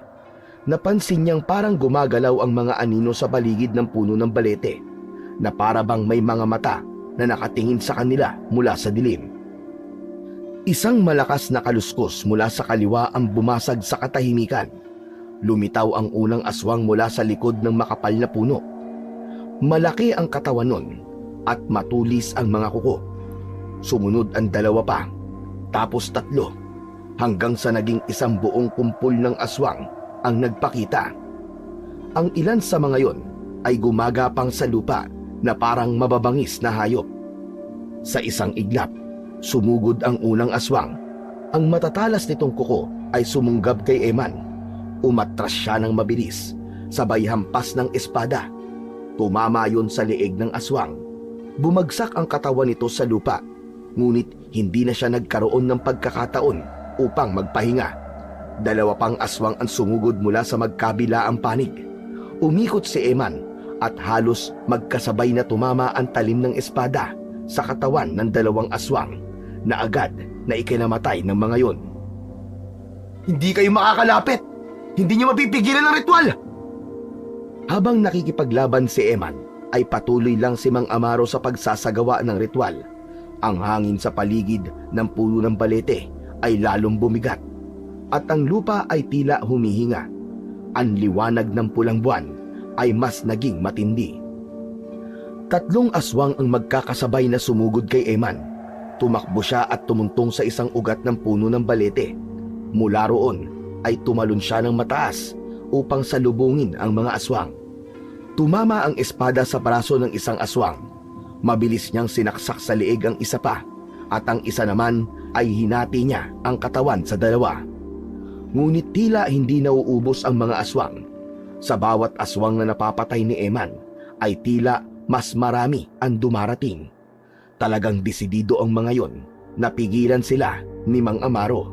Napansin niyang parang gumagalaw ang mga anino sa paligid ng puno ng balete na para bang may mga mata na nakatingin sa kanila mula sa dilim. Isang malakas na kaluskos mula sa kaliwa ang bumasag sa katahimikan. Lumitaw ang unang aswang mula sa likod ng makapal na puno. Malaki ang katawan nun at matulis ang mga kuko. Sumunod ang 2 pa, tapos 3, hanggang sa naging isang buong kumpol ng aswang ang nagpakita. Ang ilan sa mga yon ay gumagapang sa lupa na parang mababangis na hayop. Sa isang iglap, sumugod ang unang aswang. Ang matatalas nitong kuko ay sumunggab kay Eman. Umatras siya ng mabilis, sabay hampas ng espada. Tumama yon sa leeg ng aswang. Bumagsak ang katawan nito sa lupa, ngunit hindi na siya nagkaroon ng pagkakataon upang magpahinga. 2 pang aswang ang sumugod mula sa magkabilaang panig. Umikot si Eman at halos magkasabay na tumama ang talim ng espada sa katawan ng 2 aswang na agad na ikinamatay ng mga yon. Hindi kayo makakalapit! Hindi niyo mapipigilan ang ritual! Habang nakikipaglaban si Eman, ay patuloy lang si Mang Amaro sa pagsasagawa ng ritual. Ang hangin sa paligid ng puno ng balete ay lalong bumigat at ang lupa ay tila humihinga. Ang liwanag ng pulang buwan ay mas naging matindi. 3 aswang ang magkakasabay na sumugod kay Eman. Tumakbo siya at tumuntong sa isang ugat ng puno ng balete. Mula roon ay tumalon siya ng mataas upang salubungin ang mga aswang. Tumama ang espada sa braso ng isang aswang. Mabilis niyang sinaksak sa liig ang isa pa at ang isa naman ay hinati niya ang katawan sa 2. Ngunit tila hindi nauubos ang mga aswang. Sa bawat aswang na napapatay ni Eman ay tila mas marami ang dumarating. Talagang desidido ang mga yon na pigilan sila ni Mang Amaro.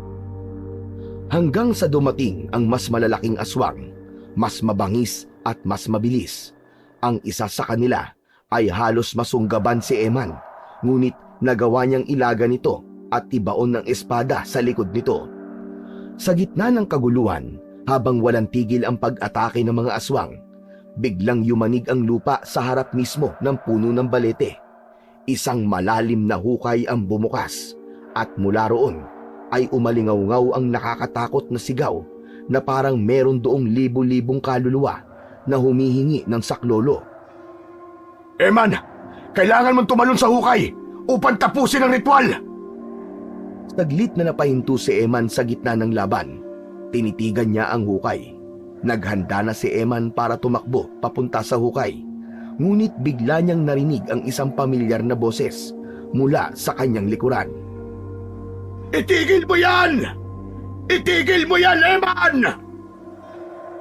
Hanggang sa dumating ang mas malalaking aswang, mas mabangis at mas mabilis. Ang isa sa kanila ay halos masunggaban si Eman, ngunit nagawa niyang ilaga nito at ibaon ng espada sa likod nito. Sa gitna ng kaguluhan, habang walang tigil ang pag-atake ng mga aswang, biglang yumanig ang lupa sa harap mismo ng puno ng balete. Isang malalim na hukay ang bumukas at mula roon ay umalingaw-ngaw ang nakakatakot na sigaw na parang meron doong libo-libong kaluluwa na humihingi ng saklolo. Eman, kailangan mong tumalon sa hukay upang tapusin ang ritual! Saglit na napahinto si Eman sa gitna ng laban. Tinitigan niya ang hukay. Naghanda na si Eman para tumakbo papunta sa hukay. Ngunit bigla niyang narinig ang isang pamilyar na boses mula sa kanyang likuran. Itigil mo yan! Itigil mo yan, Eman!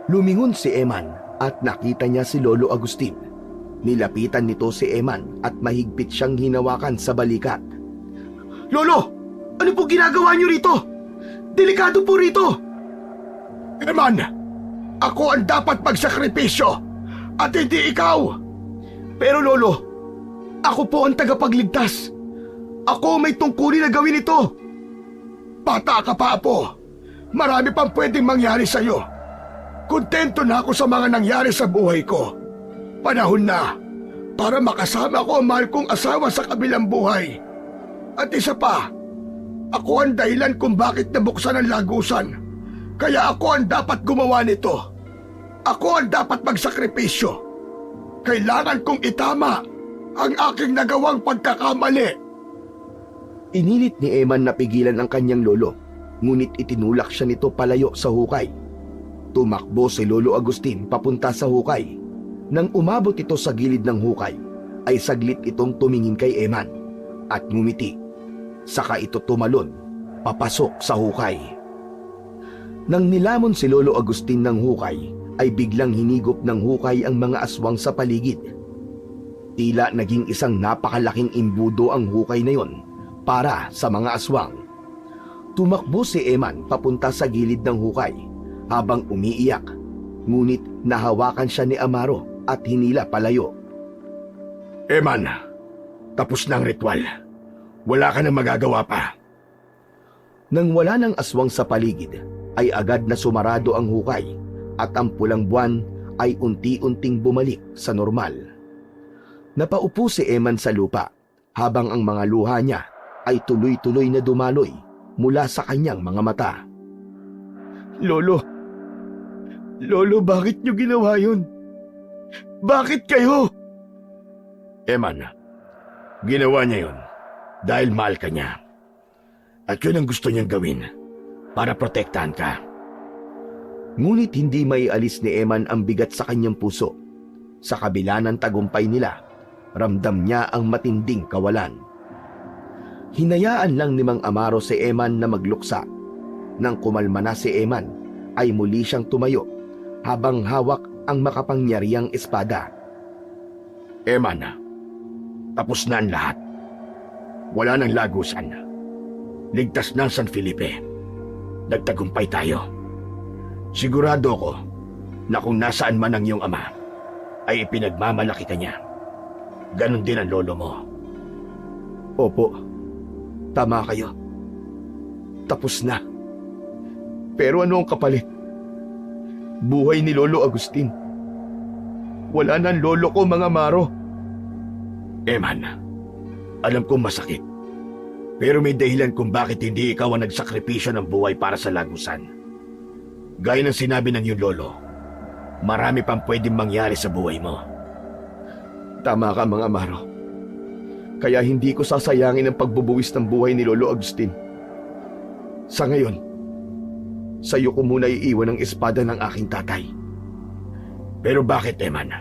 Lumingon si Eman at nakita niya si Lolo Agustin. Nilapitan nito si Eman at mahigpit siyang hinawakan sa balikat. Lolo! Ano po ginagawa niyo rito? Delikado po rito! Eman, ako ang dapat magsakripisyo at hindi ikaw! Pero Lolo, ako po ang tagapagligtas. Ako may tungkulin na gawin ito. Bata ka pa, Apo. Marami pang pwedeng mangyari sa'yo. Kontento na ako sa mga nangyari sa buhay ko. Panahon na para makasama ko ang mahal kong asawa sa kabilang buhay. At isa pa, ako ang dahilan kung bakit nabuksan ang lagusan. Kaya ako ang dapat gumawa nito. Ako ang dapat magsakripisyo. Kailangan kong itama ang aking nagawang pagkakamali. Inilit ni Eman na pigilan ang kanyang lolo, ngunit itinulak siya nito palayo sa hukay. Tumakbo si Lolo Agustin papunta sa hukay. Nang umabot ito sa gilid ng hukay, ay saglit itong tumingin kay Eman at ngumiti. Saka ito tumalon, papasok sa hukay. Nang nilamon si Lolo Agustin ng hukay, ay biglang hinigop ng hukay ang mga aswang sa paligid. Tila naging isang napakalaking imbudo ang hukay na yon para sa mga aswang. Tumakbo si Eman papunta sa gilid ng hukay habang umiiyak, ngunit nahawakan siya ni Amaro at hinila palayo. Eman, tapos na ang ritual. Wala ka nang magagawa pa. Nang wala ng aswang sa paligid, ay agad na sumarado ang hukay at ang pulang buwan ay unti-unting bumalik sa normal. Napaupo si Eman sa lupa habang ang mga luha niya ay tuloy-tuloy na dumaloy mula sa kanyang mga mata. Lolo, bakit niyo ginawa yun? Bakit kayo? Eman, ginawa niya yun dahil mahal ka niya. At yun ang gusto niyang gawin para protektahan ka. Ngunit hindi maialis ni Eman ang bigat sa kanyang puso. Sa kabila ng tagumpay nila, ramdam niya ang matinding kawalan. Hinayaan lang ni Mang Amaro si Eman na magluksa. Nang kumalma na si Eman, ay muli siyang tumayo habang hawak ang makapangyarihang espada. Eman, tapos na ang lahat. Wala nang lagusan. Ligtas na ang San Felipe. Nagtagumpay tayo. Sigurado ko na kung nasaan man ang iyong ama, ay ipinagmamalaki ka niya. Ganon din ang lolo mo. Opo, tama kayo. Tapos na. Pero ano ang kapalit? Buhay ni Lolo Agustin. Wala na ang lolo ko, Mang Amaro. Eman, alam kong masakit. Pero may dahilan kung bakit hindi ikaw ang nagsakripisyo ng buhay para sa lagusan. Gaya ng sinabi ng iyong lolo, marami pang pwedeng mangyari sa buhay mo. Tama ka, Mang Amaro. Kaya hindi ko sasayangin ang pagbubuwis ng buhay ni Lolo Agustin. Sa ngayon, sa iyo ko muna iiwan ang espada ng aking tatay. Pero bakit, Eman?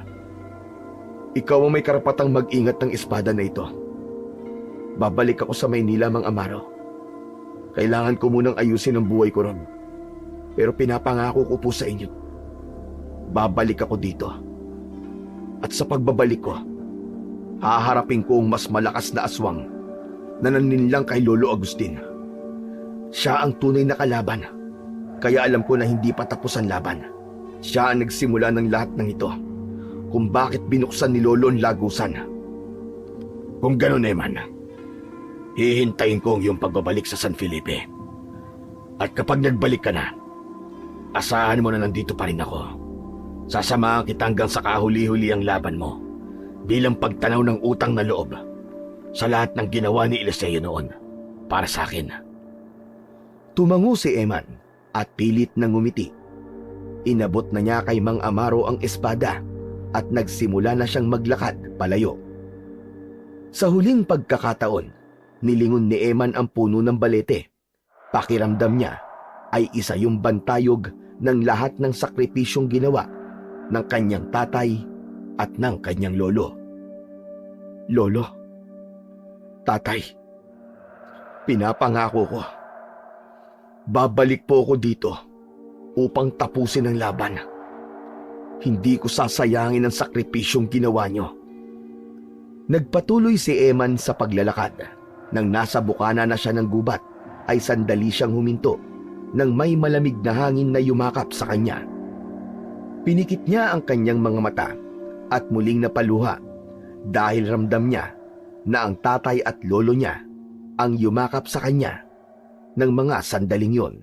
Ikaw ang may karapatang mag-ingat ng espada na ito. Babalik ako sa Maynila, Mang Amaro. Kailangan ko munang ayusin ang buhay ko ron. Pero pinapangako ko po sa inyo, babalik ako dito. At sa pagbabalik ko, haharapin ko ang mas malakas na aswang na naninlang kay Lolo Agustin. Siya ang tunay na kalaban, kaya alam ko na hindi pa tapos ang laban. Siya ang nagsimula ng lahat ng ito, kung bakit binuksan ni Lolo ang lagusan. Kung gano'n, Eman, hihintayin ko ang iyong pagbabalik sa San Felipe. At kapag nagbalik ka na, asahan mo na nandito pa rin ako. Sasamahan kita hanggang sa kahuli-huli ang laban mo bilang pagtanaw ng utang na loob sa lahat ng ginawa ni Eliseo noon para sa akin. Tumango si Eman at pilit na ngumiti. Inabot na niya kay Mang Amaro ang espada at nagsimula na siyang maglakad palayo. Sa huling pagkakataon, nilingon ni Eman ang puno ng balete. Pakiramdam niya ay isa yung bantayog ng lahat ng sakripisyong ginawa ng kanyang tatay at ng kanyang lolo. Lolo, tatay, pinapangako ko, babalik po ako dito upang tapusin ang laban. Hindi ko sasayangin ang sakripisyong ginawa niyo. Nagpatuloy si Eman sa paglalakad. Nang nasa bukana na siya ng gubat, ay sandali siyang huminto nang may malamig na hangin na yumakap sa kanya. Pinikit niya ang kanyang mga mata at muling napaluha dahil ramdam niya na ang tatay at lolo niya ang yumakap sa kanya ng mga sandaling yon.